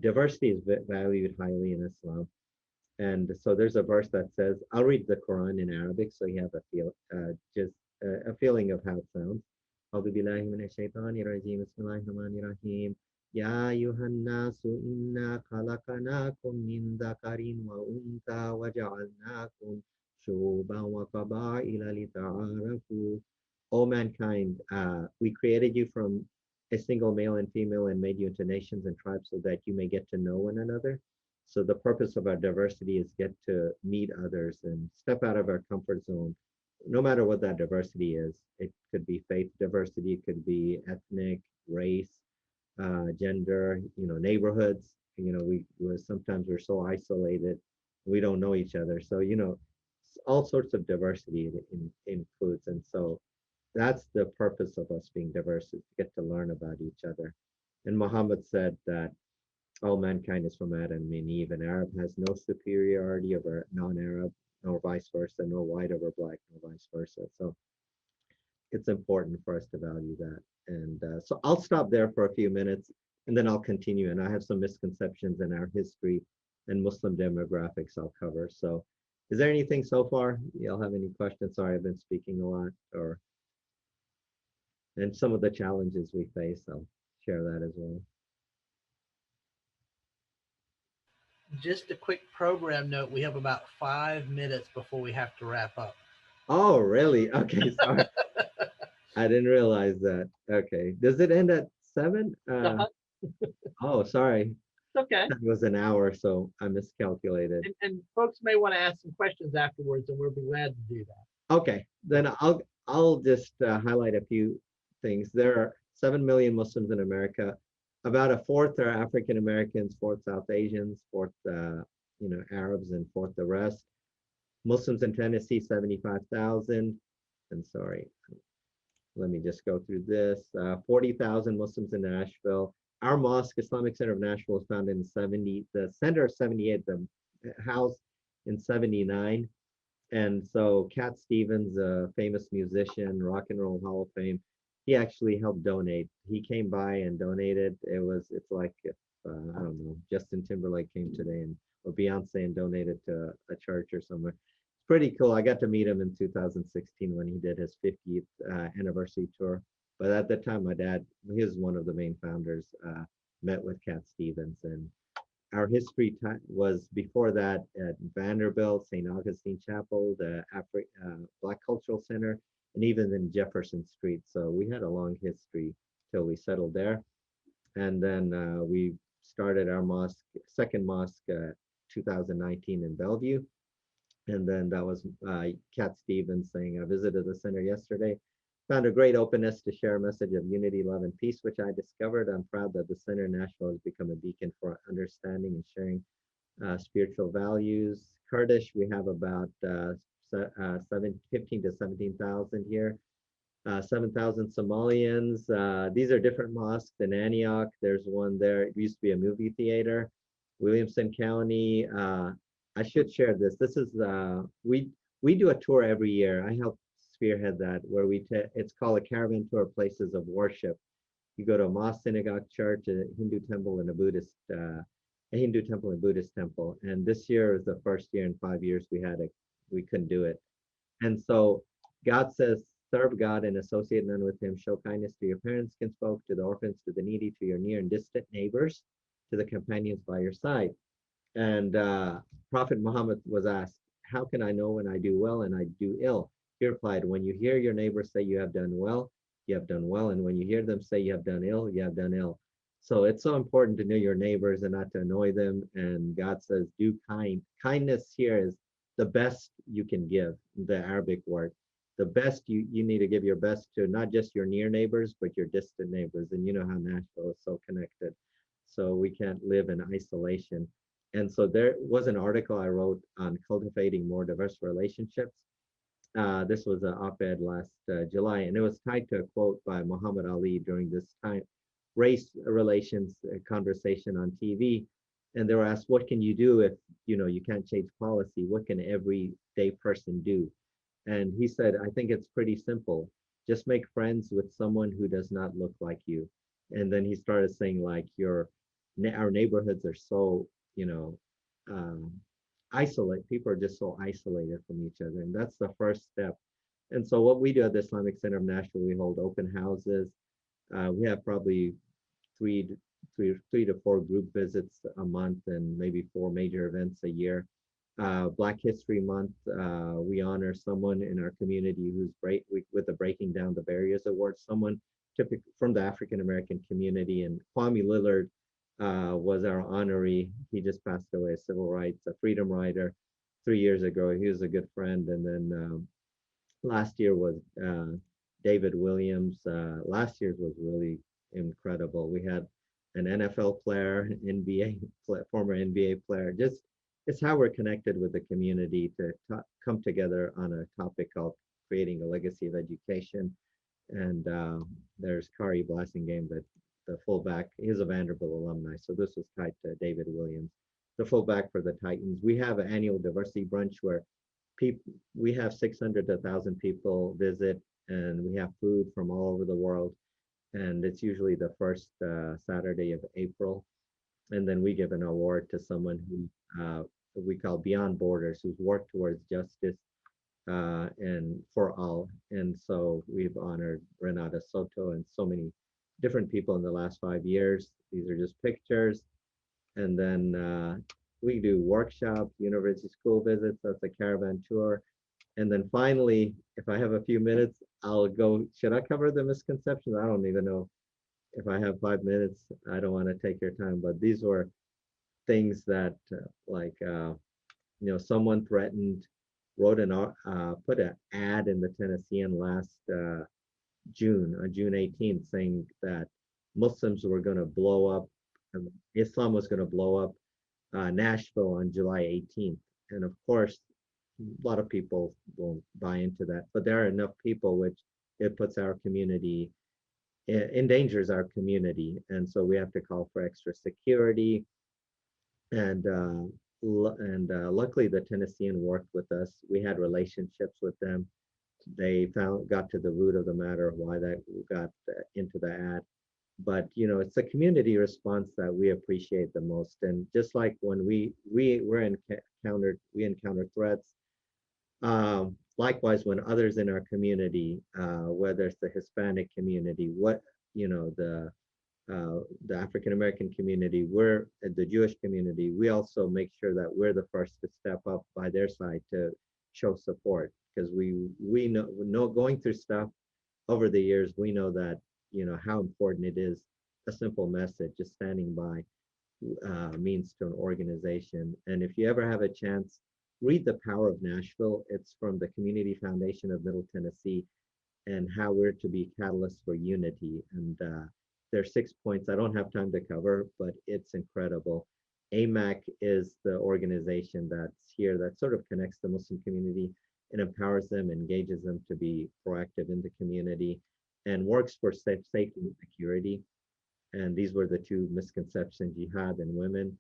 Diversity is valued highly in Islam. And so there's a verse that says, I'll read the Quran in Arabic so you have a feeling of how it sounds. أعوذ بالله من الشيطان الرجيم بسم الله الرحمن الرحيم يا أيها الناس إنا خلقناكم من ذكر وأنثى وجعلناكم شعوبا وقبائل لتعارفوا. O mankind, we created you from a single male and female and made you into nations and tribes so that you may get to know one another. So the purpose of our diversity is get to meet others and step out of our comfort zone, no matter what that diversity is. It could be faith diversity, it could be ethnic, race, gender, neighborhoods. Sometimes we're so isolated, we don't know each other. So, all sorts of diversity it includes. And so that's the purpose of us being diverse, is to get to learn about each other. And Muhammad said that all mankind is from Adam and Eve, and Arab has no superiority over non-Arab, nor vice versa, nor white over black, nor vice versa. So it's important for us to value that. And so I'll stop there for a few minutes, and then I'll continue. And I have some misconceptions in our history and Muslim demographics I'll cover. So is there anything so far? Y'all have any questions? Sorry, I've been speaking a lot, and some of the challenges we face, I'll share that as well. Just a quick program note. We have about 5 minutes before we have to wrap up. Oh, really? Okay, sorry. I didn't realize that. Okay. Does it end at 7? Oh, sorry. It's okay. It was an hour, so I miscalculated. And folks may want to ask some questions afterwards, and we'll be glad to do that. Okay, then I'll just highlight a few things. There are 7 million Muslims in America. About a fourth are African Americans, fourth South Asians, fourth Arabs, and fourth the rest. Muslims in Tennessee, 75,000. And sorry, let me just go through this. 40,000 Muslims in Nashville. Our mosque, Islamic Center of Nashville, was founded in the center of 78, the house in 79. And so Cat Stevens, a famous musician, Rock and Roll Hall of Fame, he actually helped donate. He came by and donated. It's like if, I don't know, Justin Timberlake came today or Beyonce and donated to a church or somewhere. It's pretty cool. I got to meet him in 2016 when he did his 50th anniversary tour. But at the time, my dad, he was one of the main founders, met with Cat Stevens. And our history was before that at Vanderbilt, St. Augustine Chapel, the Black Cultural Center, and even in Jefferson Street. So we had a long history till we settled there. And then we started our mosque, second mosque, 2019 in Bellevue. And then that was Cat Stevens saying, I visited the center yesterday, found a great openness to share a message of unity, love, and peace, which I discovered. I'm proud that the Center in Nashville has become a beacon for understanding and sharing spiritual values. Kurdish, we have about 15 to 17,000 here. 7,000 Somalians. These are different mosques in Antioch. There's one there. It used to be a movie theater. Williamson County. I should share this. This is we do a tour every year. I help spearhead that, where it's called a caravan tour of places of worship. You go to a mosque, synagogue, church, a Hindu temple, and a Hindu temple and Buddhist temple. And this year is the first year in 5 years we couldn't do it. And so God says, serve God and associate none with him, show kindness to your parents, kinsfolk, to the orphans, to the needy, to your near and distant neighbors, to the companions by your side. And Prophet Muhammad was asked, how can I know when I do well and I do ill? He replied, when you hear your neighbors say you have done well, you have done well. And when you hear them say you have done ill, you have done ill. So it's so important to know your neighbors and not to annoy them. And God says, do kind. Kindness here is the best you can give, the Arabic word. The best you need to give your best to not just your near neighbors, but your distant neighbors. And you know how Nashville is so connected. So we can't live in isolation. And so there was an article I wrote on cultivating more diverse relationships. This was an op-ed last July, and it was tied to a quote by Muhammad Ali during this time, race relations conversation on TV. And they were asked, what can you do if you can't change policy? What can everyday person do? And he said, I think it's pretty simple. Just make friends with someone who does not look like you. And then he started saying, like, our neighborhoods are so, um, isolate. People are just so isolated from each other. And that's the first step. And so what we do at the Islamic Center of Nashville, we hold open houses. We have probably three to four group visits a month and maybe 4 major events a year. Black History Month, we honor someone in our community who's with the Breaking Down the Barriers Award, someone typically from the African American community. And Kwame Lillard was our honoree. He just passed away, a civil rights, a freedom rider 3 years ago. He was a good friend. And then last year was David Williams. Last year's was really incredible. We had an NFL player, former NBA player. Just it's how we're connected with the community to come together on a topic called creating a legacy of education. And there's Kari Blasingame, the fullback. He's a Vanderbilt alumni, so this was tied to David Williams, the fullback for the Titans. We have an annual diversity brunch where we have 600 to 1,000 people visit, and we have food from all over the world. And it's usually the first Saturday of April. And then we give an award to someone who we call Beyond Borders, who's worked towards justice and for all. And so we've honored Renata Soto and so many different people in the last 5 years. These are just pictures. And then we do workshops, university school visits. That's a caravan tour. And then finally, if I have a few minutes, I'll go. Should I cover the misconceptions? I don't even know if I have 5 minutes. I don't want to take your time, but these were things that someone threatened, put an ad in the Tennessean last June, on June 18th, saying that Muslims were going to blow up, Islam was going to blow up Nashville on July 18th. And of course, a lot of people won't buy into that, but there are enough people which it puts our community, endangers our community. And so we have to call for extra security. And luckily the Tennessean worked with us. We had relationships with them. They got to the root of the matter of why that got into the ad. But it's a community response that we appreciate the most. And just like when we encounter threats, likewise when others in our community, whether it's the Hispanic community, the African American community, we're the Jewish community, we also make sure that we're the first to step up by their side to show support, because we know going through stuff over the years, we know that how important it is. A simple message, just standing by, means to an organization. And if you ever have a chance, read The Power of Nashville. It's from the Community Foundation of Middle Tennessee, and how we're to be catalysts for unity. And there are 6 points I don't have time to cover, but it's incredible. AMAC is the organization that's here that sort of connects the Muslim community and empowers them, engages them to be proactive in the community, and works for safety and security. And these were the 2 misconceptions: jihad and women.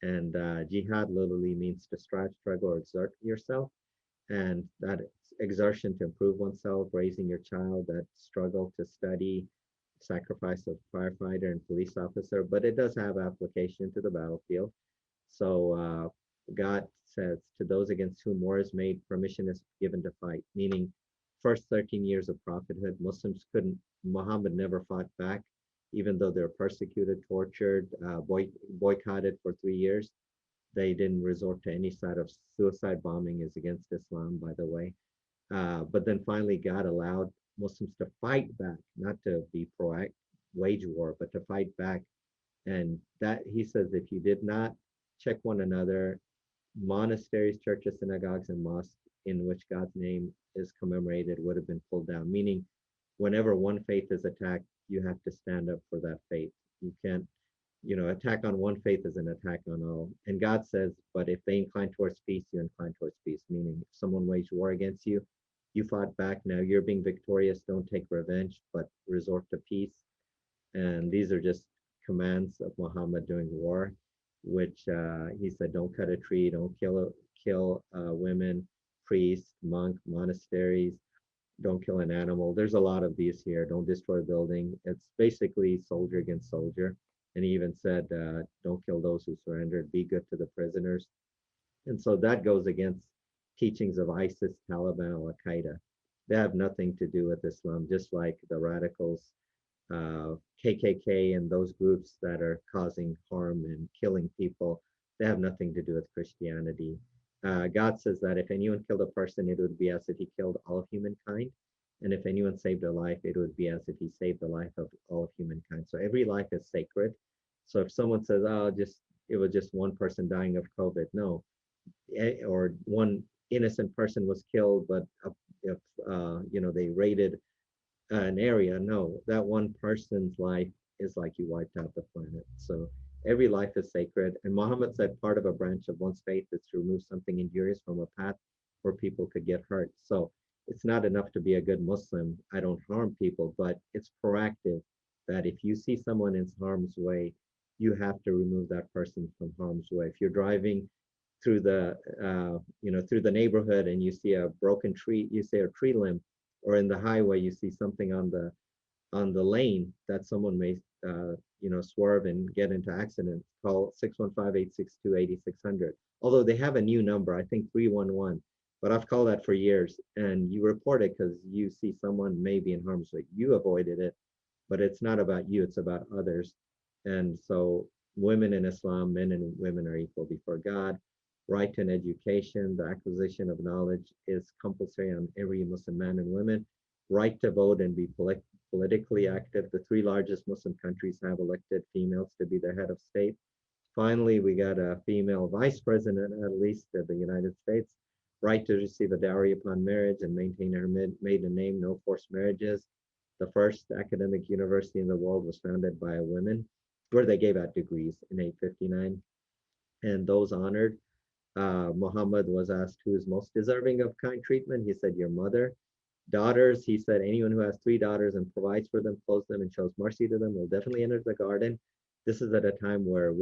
And jihad literally means to strive, struggle, or exert yourself. And that exertion to improve oneself, raising your child, that struggle to study, sacrifice of firefighter and police officer, but it does have application to the battlefield. So God says, to those against whom war is made, permission is given to fight, meaning first 13 years of prophethood, Muslims couldn't, Muhammad never fought back, even though they were persecuted, tortured, boycotted for 3 years. They didn't resort to any side of suicide. Bombing is against Islam, by the way. But then finally, God allowed Muslims to fight back, not to be proactive, wage war, but to fight back. And that he says, if you did not check one another, monasteries, churches, synagogues, and mosques in which God's name is commemorated would have been pulled down. Meaning, whenever one faith is attacked, you have to stand up for that faith. You can't, attack on one faith is an attack on all. And God says, but if they incline towards peace, you incline towards peace. Meaning, if someone waged war against you, you fought back. Now you're being victorious. Don't take revenge, but resort to peace. And these are just commands of Muhammad during war, which he said, don't cut a tree, don't kill women, priests, monk, monasteries, don't kill an animal. There's a lot of these here. Don't destroy a building. It's basically soldier against soldier. And he even said, don't kill those who surrendered, be good to the prisoners. And so that goes against teachings of ISIS, Taliban, Al-Qaeda. They have nothing to do with Islam, just like the radicals, KKK and those groups that are causing harm and killing people. They have nothing to do with Christianity. God says that if anyone killed a person, it would be as if he killed all of humankind. And if anyone saved a life, it would be as if he saved the life of all of humankind. So every life is sacred. So if someone says, oh, it was just one person dying of COVID, no. Or one innocent person was killed, but if they raided an area, no, that one person's life is like you wiped out the planet. So every life is sacred. And Muhammad said part of a branch of one's faith is to remove something injurious from a path where people could get hurt. So it's not enough to be a good Muslim. I don't harm people, but it's proactive that if you see someone in harm's way, you have to remove that person from harm's way. If you're driving through the through the neighborhood and you see a broken tree, you see a tree limb, or in the highway you see something on the lane that someone may swerve and get into accident, call 615-862-8600. Although they have a new number, I think 311, but I've called that for years. And you report it because you see someone maybe in harm's way. You avoided it, but it's not about you, it's about others. And so women in Islam, men and women are equal before God. Right to an education, the acquisition of knowledge is compulsory on every Muslim man and women. Right to vote and be politically active. The 3 largest Muslim countries have elected females to be the head of state. Finally, we got a female vice president, at least of the United States. Right to receive a dowry upon marriage and maintain her maiden name, no forced marriages. The first academic university in the world was founded by a woman, where they gave out degrees in 859. And those honored, Muhammad was asked who is most deserving of kind treatment. He said, your mother. Daughters, he said, anyone who has 3 daughters and provides for them, clothes them, and shows mercy to them will definitely enter the garden. This is at a time where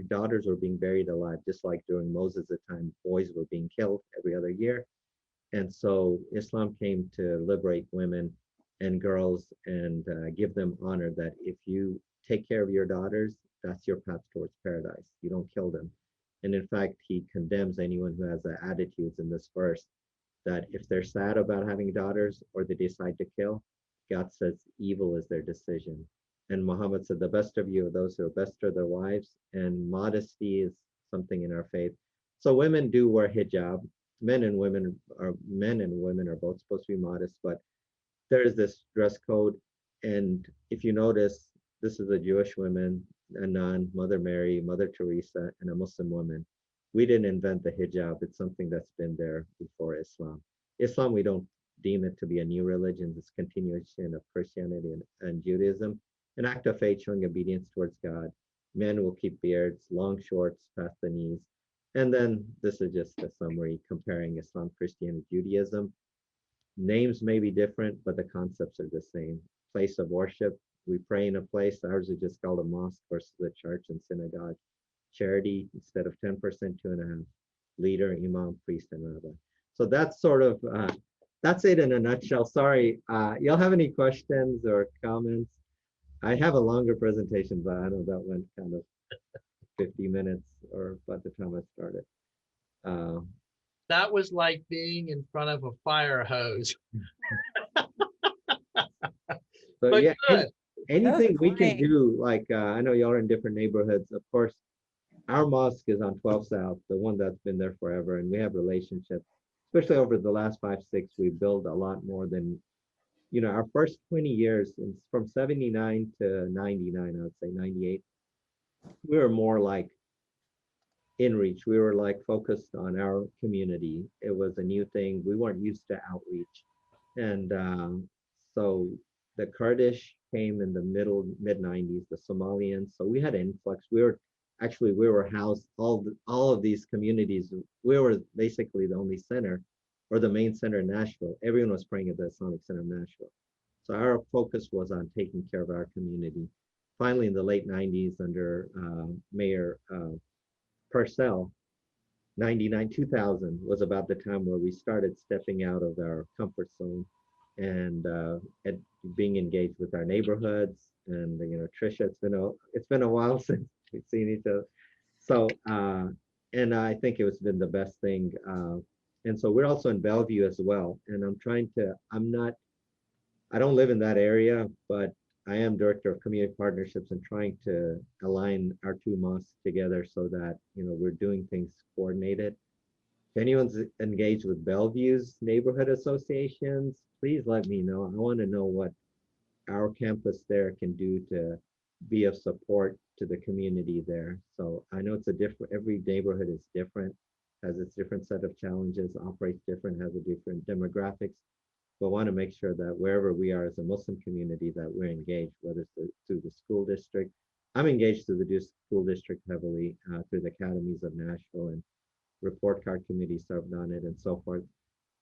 daughters were being buried alive, just like during Moses' time, boys were being killed every other year. And so Islam came to liberate women and girls and give them honor, that if you take care of your daughters, that's your path towards paradise. You don't kill them. And in fact, he condemns anyone who has the attitudes in this verse that if they're sad about having daughters or they decide to kill, God says evil is their decision. And Muhammad said, the best of you are those who are best to their wives, and modesty is something in our faith. So women do wear hijab. Men and women are both supposed to be modest, but there is this dress code. And if you notice, this is a Jewish woman, a nun, Mother Mary, Mother Teresa, and a Muslim woman. We didn't invent the hijab. It's something that's been there before Islam. Islam, we don't deem it to be a new religion. It's continuation of Christianity and Judaism. An act of faith showing obedience towards God. Men will keep beards, long shorts past the knees. And then this is just a summary comparing Islam, Christianity, Judaism. Names may be different, but the concepts are the same. Place of worship, we pray in a place. Ours is just called a mosque versus a church and synagogue. Charity, instead of 10%, 2.5%. Leader, imam, priest, and rabbi. So that's sort of, that's it in a nutshell. Sorry, y'all have any questions or comments? I have a longer presentation, but I know that went kind of 50 minutes or by the time I started. That was like being in front of a fire hose. So But yeah, good. anything we can great. do, like I know y'all are in different neighborhoods. Of course, our mosque is on 12 South, the one that's been there forever, and we have relationships. Especially over the last 5, 6, we built a lot more than, our first 20 years, from 79 to 99, I would say 98, we were more like in reach. We were like focused on our community. It was a new thing. We weren't used to outreach. And so the Kurdish came in the mid 90s, the Somalians. So we had an influx. We were housed, all of these communities. We were basically the only center, or the main center in Nashville. Everyone was praying at the Islamic Center of Nashville. So our focus was on taking care of our community. Finally, in the late 90s, under Mayor Purcell, 99, 2000 was about the time where we started stepping out of our comfort zone and being engaged with our neighborhoods. And Trisha, it's been a while since we've seen each other. So and I think it's been the best thing. And so we're also in Bellevue as well. And I don't live in that area, but I am director of community partnerships and trying to align our two mosques together so that we're doing things coordinated. If anyone's engaged with Bellevue's neighborhood associations, please let me know. I want to know what our campus there can do to be of support to the community there. So I know every neighborhood is different, has its different set of challenges, operates different, has a different demographics. But want to make sure that wherever we are as a Muslim community, that we're engaged, whether it's through the school district. I'm engaged through the school district heavily, through the academies of Nashville, and report card committee served on it and so forth.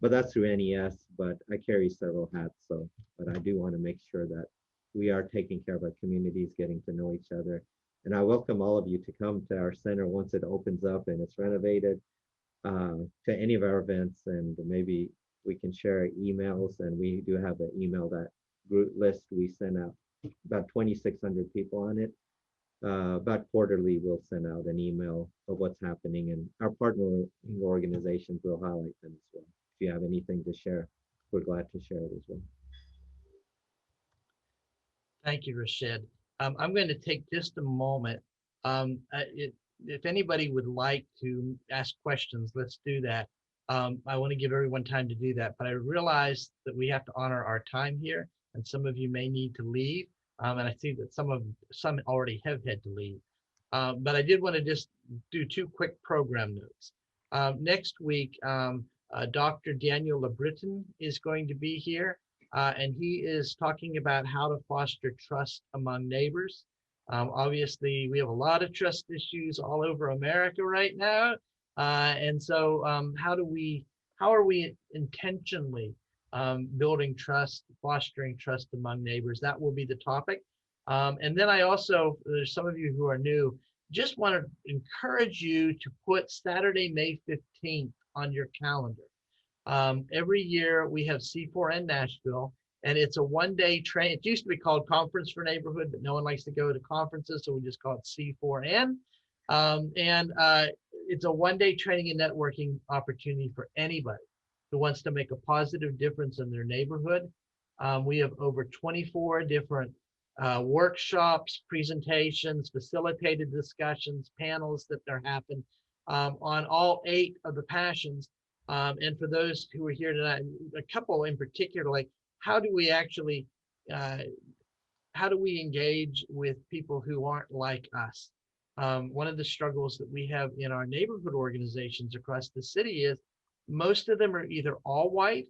But that's through NES, but I carry several hats. But I do want to make sure that we are taking care of our communities, getting to know each other. And I welcome all of you to come to our center once it opens up and it's renovated, to any of our events, and maybe we can share emails. And we do have an email, that group list we send out, about 2,600 people on it. About quarterly, we'll send out an email of what's happening, and our partner organizations will highlight them as well. If you have anything to share, we're glad to share it as well. Thank you, Rashed. I'm going to take just a moment. If anybody would like to ask questions, let's do that. I want to give everyone time to do that, but I realize that we have to honor our time here, and some of you may need to leave. And I see that some already have had to leave. But I did want to just do 2 quick program notes. Next week, Dr. Daniel LeBritton is going to be here. And he is talking about how to foster trust among neighbors. Obviously, we have a lot of trust issues all over America right now. And so how are we intentionally building trust, fostering trust among neighbors? That will be the topic. And then I also, there's some of you who are new, just want to encourage you to put Saturday, May 15th on your calendar. Every year we have C4N Nashville, and it's a one-day train. It used to be called Conference for Neighborhood, but no one likes to go to conferences, so we just call it C4N. It's a one-day training and networking opportunity for anybody who wants to make a positive difference in their neighborhood. We have over 24 different workshops, presentations, facilitated discussions, panels that are happening on all 8 of the passions. And for those who are here tonight, a couple in particular, like how do we engage with people who aren't like us? One of the struggles that we have in our neighborhood organizations across the city is most of them are either all white,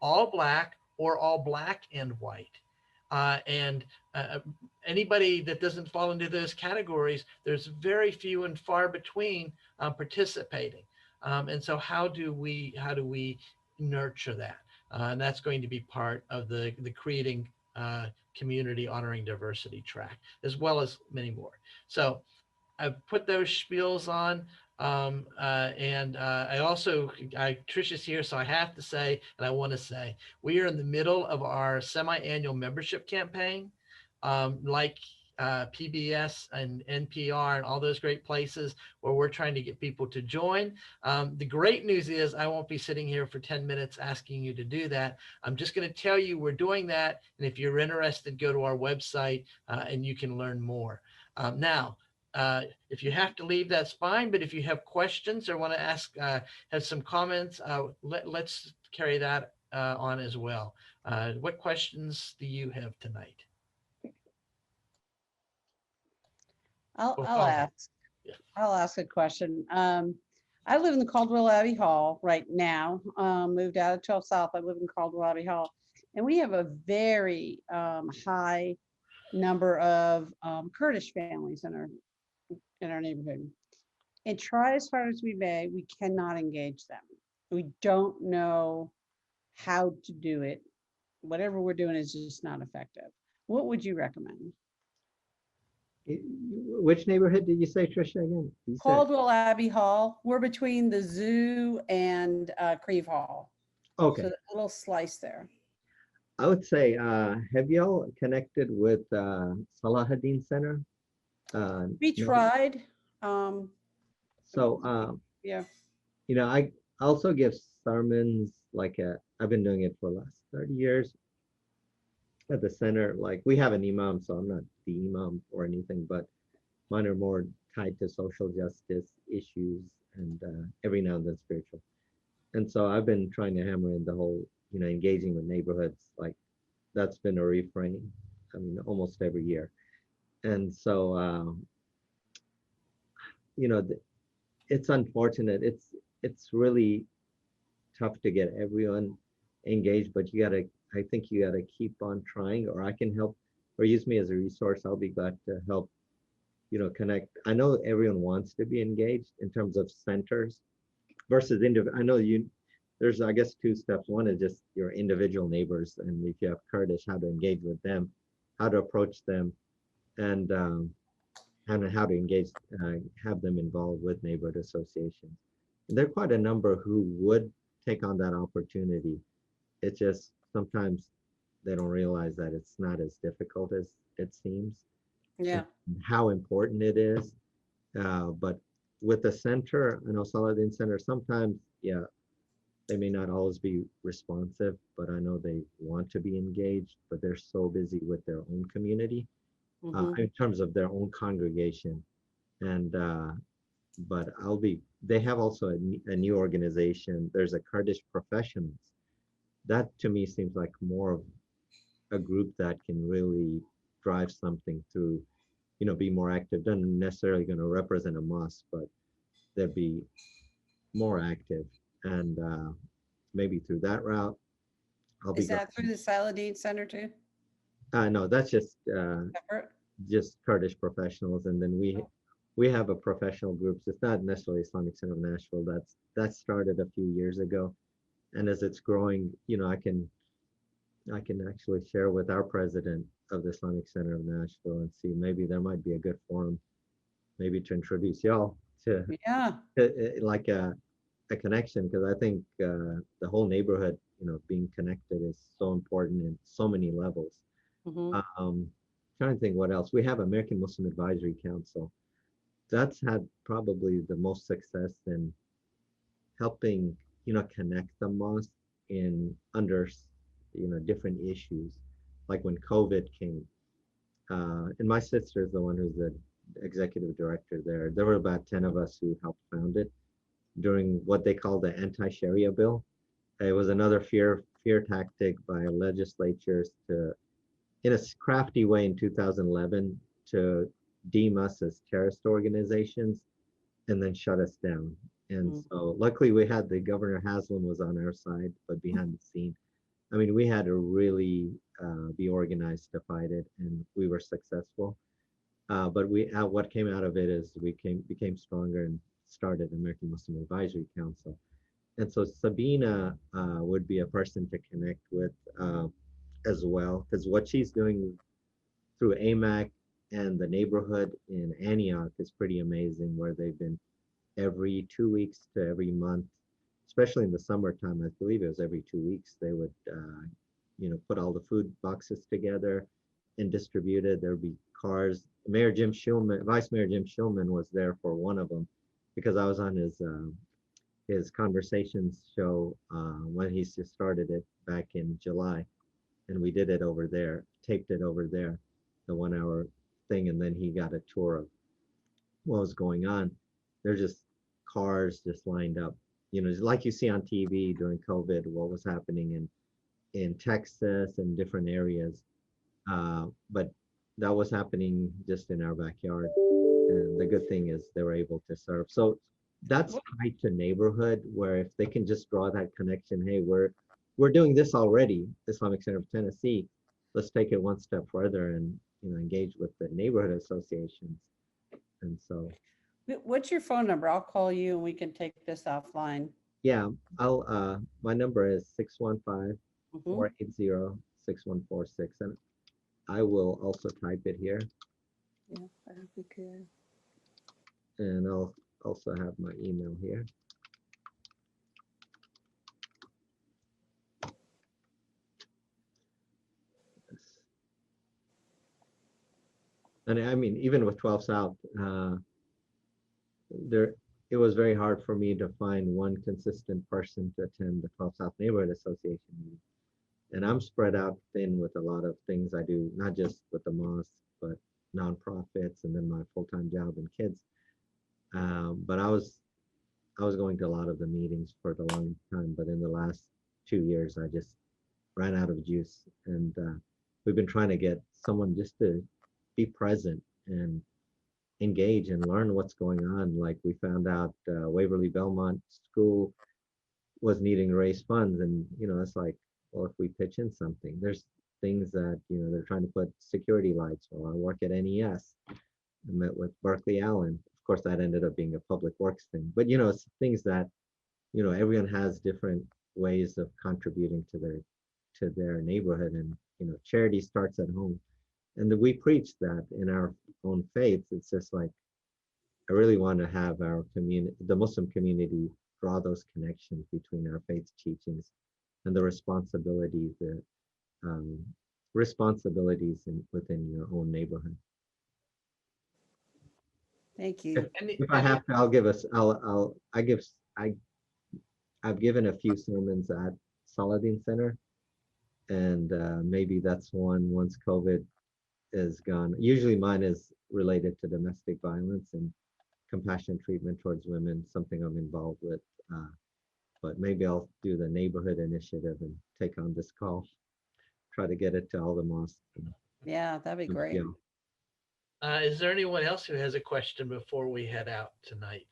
all black, or all black and white. Anybody that doesn't fall into those categories, there's very few and far between participating. And so how do we nurture that? And that's going to be part of the creating community honoring diversity track, as well as many more. So I've put those spiels on. Trisha's here, so I have to say, and I want to say, we are in the middle of our semi-annual membership campaign. Like PBS and NPR and all those great places where we're trying to get people to join. The great news is I won't be sitting here for 10 minutes asking you to do that. I'm just going to tell you we're doing that. And if you're interested, go to our website and you can learn more. Now, if you have to leave, that's fine. But if you have questions or want to ask, have some comments, let's carry that on as well. What questions do you have tonight? I'll ask. Yeah. I'll ask a question. I live in the Caldwell Abbey Hall right now. Moved out of 12 South. I live in Caldwell Abbey Hall, and we have a very high number of Kurdish families in our neighborhood. And try as hard as we may, we cannot engage them. We don't know how to do it. Whatever we're doing is just not effective. What would you recommend? Which neighborhood did you say, Trisha, again? You said- Caldwell Abbey Hall. We're between the zoo and Creve Hall. Okay. So that little slice there. I would say, have y'all connected with Salahuddin Center? We No? tried. So, Yeah. you know, I also give sermons I've been doing it for the last 30 years at the center. Like, we have an imam, so I'm not the imam or anything, but mine are more tied to social justice issues and every now and then spiritual. And so I've been trying to hammer in the whole, engaging with neighborhoods. Like, that's been a refrain, almost every year. And so, it's unfortunate. It's really tough to get everyone engaged, but I think you gotta keep on trying, or I can help, or use me as a resource. I'll be glad to help, connect. I know everyone wants to be engaged in terms of centers versus individual. I know there's, I guess, two steps. One is just your individual neighbors, and if you have Kurdish, how to engage with them, how to approach them, and how to engage, have them involved with neighborhood associations. And there are quite a number who would take on that opportunity. It's just sometimes they don't realize that it's not as difficult as it seems. Yeah. How important it is. But with the center, I know Salahuddin Center, sometimes, yeah, they may not always be responsive, but I know they want to be engaged, but they're so busy with their own community. In terms of their own congregation. And but they have also a new organization. There's a Kurdish Professionals. That to me seems like more of a group that can really drive something through, be more active. Doesn't necessarily going to represent a mosque, but they'd be more active. And maybe through that route, I'll be. Is that through the Salahuddin Center too? No, that's just Separate? just Kurdish Professionals, and then we have a professional groups. It's not necessarily Islamic Center of Nashville. That started a few years ago, and as it's growing, I can actually share with our president of the Islamic Center of Nashville and see maybe there might be a good forum, maybe to introduce y'all to like a connection, because I think the whole neighborhood, being connected is so important in so many levels. Trying to think what else. We have American Muslim Advisory Council. That's had probably the most success in helping, connect the mosque under, different issues. Like when COVID came, and my sister is the one who's the executive director there. There were about 10 of us who helped found it during what they call the anti-Sharia bill. It was another fear tactic by legislatures to, in a crafty way in 2011, to deem us as terrorist organizations and then shut us down. And so luckily we had the Governor Haslam was on our side, but behind the scene, we had to really be organized to fight it, and we were successful. But what came out of it is we became stronger and started American Muslim Advisory Council. And so Sabina would be a person to connect with as well, because what she's doing through AMAC and the neighborhood in Antioch is pretty amazing, where they've been every 2 weeks to every month, especially in the summertime. I believe it was every 2 weeks, they would put all the food boxes together and distributed. There'd be cars. Mayor Jim Schulman, Vice Mayor Jim Schulman was there for one of them because I was on his conversations show when he just started it back in July, and we did it over there, taped it over there, the 1 hour thing, and then he got a tour of what was going on. There's just cars just lined up, you know, like you see on TV during COVID, what was happening in Texas and different areas. But that was happening just in our backyard. And the good thing is they were able to serve. So that's tied to neighborhood, where if they can just draw that connection, hey, we're doing this already, Islamic Center of Tennessee. Let's take it one step further and, you know, engage with the neighborhood associations. And so, What's your phone number? I'll call you and we can take this offline. yeah, my number is 615 Mhm. 480 6146, and I will also type it here, Yeah, that'd be good. and I'll also have my email here. And I mean, even with 12 South, it was very hard for me to find one consistent person to attend the 12 South Neighborhood Association meeting. And I'm spread out thin with a lot of things I do, not just with the mosque, but nonprofits, and then my full-time job and kids. But I was going to a lot of the meetings for the long time, but in the last 2 years, I just ran out of juice. And we've been trying to get someone just to be present and engage and learn what's going on. Like we found out Waverly Belmont School was needing to raise funds, and you know, it's like, well, if we pitch in something, there's things that, you know, they're trying to put security lights. Well, I work at NES. I met with Berkeley Allen. Of course, that ended up being a public works thing, but you know, it's things that, you know, everyone has different ways of contributing to their neighborhood, and you know, charity starts at home. And we preach that in our own faith. It's just like, I really want to have our community, the Muslim community, draw those connections between our faith teachings and the responsibilities within your own neighborhood. Thank you. If I have to, I'll give us, I've given a few sermons at Saladin Center, and maybe that's one once COVID is gone. Usually mine is related to domestic violence and compassionate treatment towards women, something I'm involved with. But maybe I'll do the neighborhood initiative and take on this call, try to get it to all the mosques. Yeah, that'd be great. Yeah. Is there anyone else who has a question before we head out tonight?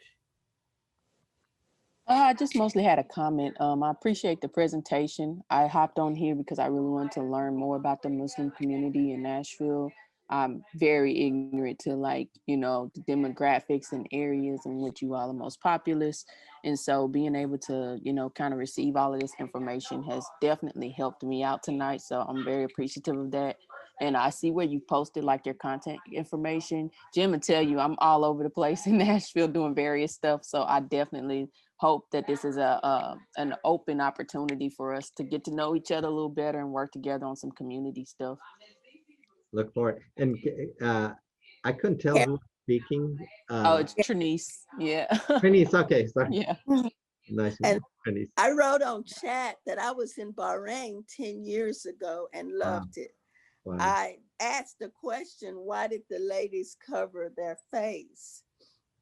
I just mostly had a comment. I appreciate the presentation. I hopped on here because I really wanted to learn more about the Muslim community in Nashville. I'm very ignorant to, like, you know, the demographics and areas in which you all are most populous. And so being able to, you know, kind of receive all of this information has definitely helped me out tonight. So I'm very appreciative of that. And I see where you posted like your contact information. Jim will tell you I'm all over the place in Nashville doing various stuff. So I definitely hope that this is an open opportunity for us to get to know each other a little better and work together on some community stuff. Look for it. And I couldn't tell who was speaking. Oh, it's Trinice. Yeah. Trinice, okay, sorry. Yeah. Nice. And Trinice. I wrote on chat that I was in Bahrain 10 years ago and loved it. Wow. I asked the question, why did the ladies cover their face?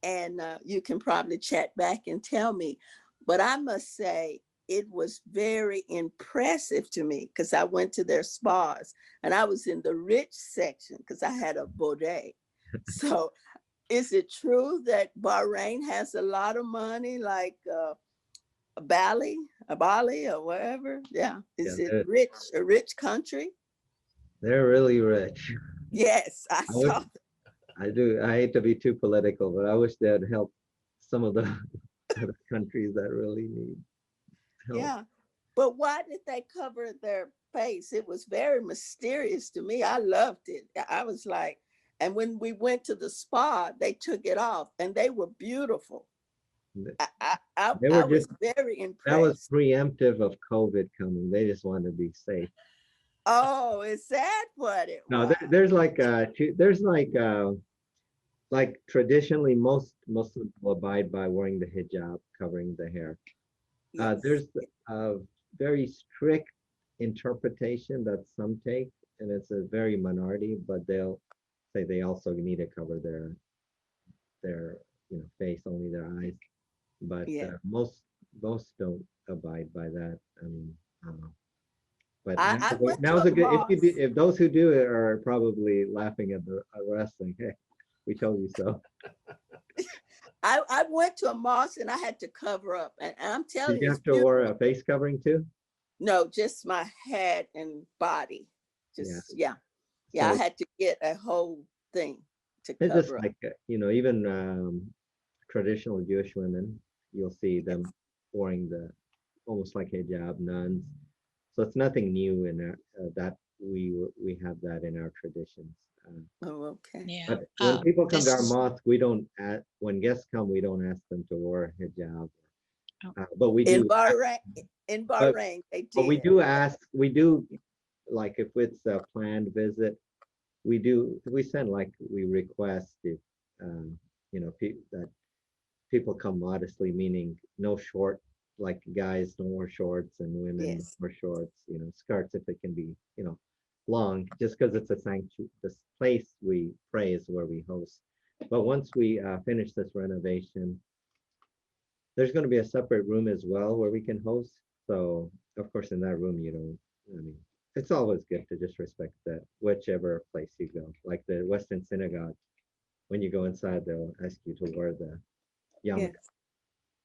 And you can probably chat back and tell me. But I must say, it was very impressive to me because I went to their spas and I was in the rich section because I had a bidet. So is it true that Bahrain has a lot of money, like Bali or wherever? Yeah. Is it rich, a rich country? They're really rich. Yes, I saw that. I do. I hate to be too political, but I wish they'd help some of the other countries that really need help. Yeah. But why did they cover their face? It was very mysterious to me. I loved it. I was like, and when we went to the spa, they took it off and they were beautiful. I was very impressed. That was preemptive of COVID coming. They just wanted to be safe. Oh, is that what it No, was? there's like there's like traditionally most Muslims will abide by wearing the hijab, covering the hair. Yes. There's a very strict interpretation that some take, and it's a very minority, but they'll say they also need to cover their face, only their eyes. But Yeah. most don't abide by that. I mean, but I went to now's a a good mosque. if those who do it are probably laughing at the wrestling. Hey, we told you so. I went to a mosque and I had to cover up, and I'm telling Did you you, have it's to wear beautiful. a face covering too? No, just my head and body. Just yeah. I So had to get a whole thing to it's just cover up. like even traditional Jewish women, you'll see them wearing the almost like hijab, nuns. So it's nothing new in that we have that in our traditions. Oh, okay. Yeah. But when people come to our This is, mosque, we don't when guests come, we don't ask them to wear hijab. oh, But we In do. But Bahrain, they But we did. do ask, we do, like if it's a planned visit, we send like, we request if, that people come modestly, meaning no short, like guys don't wear shorts and women Yes. wear shorts, skirts if it can be, long, just because it's a sanctuary, this place we pray is where we host. But once we finish this renovation, there's going to be a separate room as well where we can host. So of course, in that room, I mean, it's always good to just respect that whichever place you go. Like the Western Synagogue, when you go inside, they'll ask you to wear the yarmulke Yes.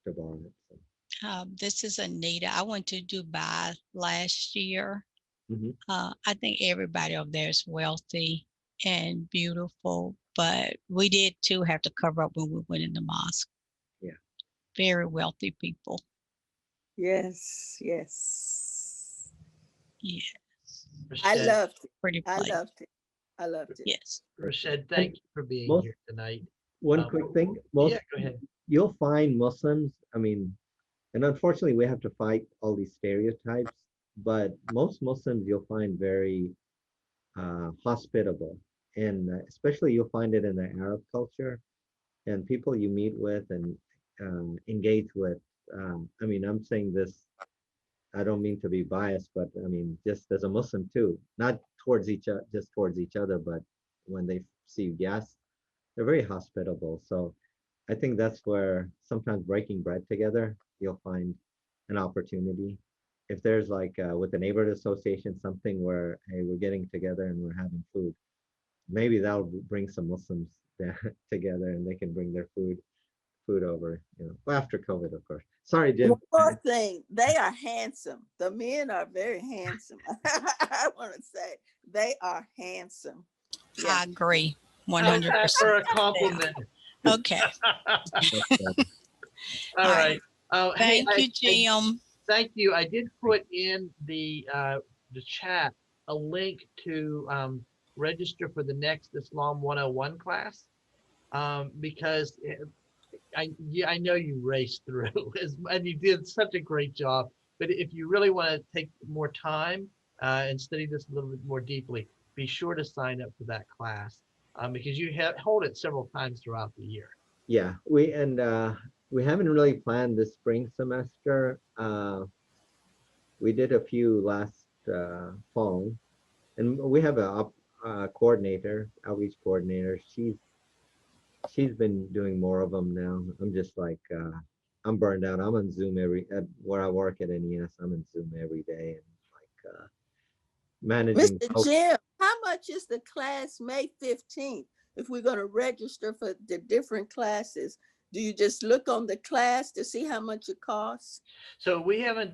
to borrow it. So. this is Anita. I went to Dubai last year. Mhm. I think everybody over there is wealthy and beautiful, but we did too have to cover up when we went in the mosque. Yeah. Very wealthy people. Yes. Yes. Yes. I Rashed, loved it. Pretty I place. loved it. I loved it. Yes. Rashed, thank you for being Most here tonight. One quick thing, Yeah, go ahead. you'll find Muslims, I mean, and unfortunately we have to fight all these stereotypes, but most Muslims you'll find very hospitable, and especially you'll find it in the Arab culture, and people you meet with and engage with. I mean, I'm saying this, I don't mean to be biased, but I mean, just as a Muslim too, not towards each other, just towards each other, but when they see guests, they're very hospitable. So I think that's where sometimes breaking bread together, you'll find an opportunity. If there's like with the neighborhood association, something where, hey, we're getting together and we're having food, maybe that'll bring some Muslims together and they can bring their food over, well, after COVID, of course. Sorry, Jim. One more thing, they are handsome. The men are very handsome. I want to say they are handsome. Yeah. I agree. How's 100%. that for a compliment? Okay. All right. Thank you, Jim. Thank you. I did put in the chat a link to register for the next Islam 101 class because I know you raced through and you did such a great job. But if you really want to take more time and study this a little bit more deeply, be sure to sign up for that class because you hold it several times throughout the year. Yeah, we haven't really planned this spring semester. We did a few last fall, and we have a coordinator, outreach coordinator. She's been doing more of them now. I'm just like I'm burned out. I'm on Zoom at where I work at NES. I'm on Zoom every day and like managing. Mr. Jim, how much is the class May 15th? If we're going to register for the different classes, do you just look on the class to see how much it costs? So we haven't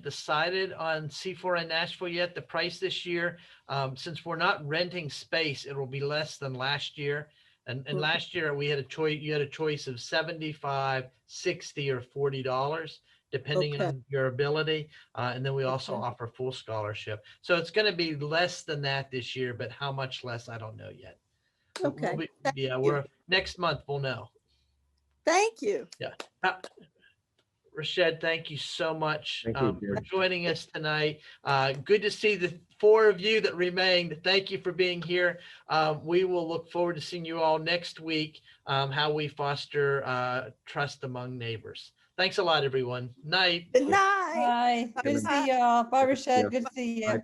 decided on C4 in Nashville yet. The price this year, since we're not renting space, it will be less than last year. And last year we had a choice. You had a choice of $75, $60, or $40, depending on your ability. And then we also offer full scholarship. So it's going to be less than that this year, but how much less, I don't know yet. Okay. We're next month we'll know. Thank you. Yeah. Rashed, thank you so much Thank you, for Jim. joining us tonight. Good to see the 4 of you that remained. Thank you for being here. We will look forward to seeing you all next week, how we foster trust among neighbors. Thanks a lot, everyone. Night. Good night. Bye. Good to see y'all. Bye, Rashed. Good to see you. Bye.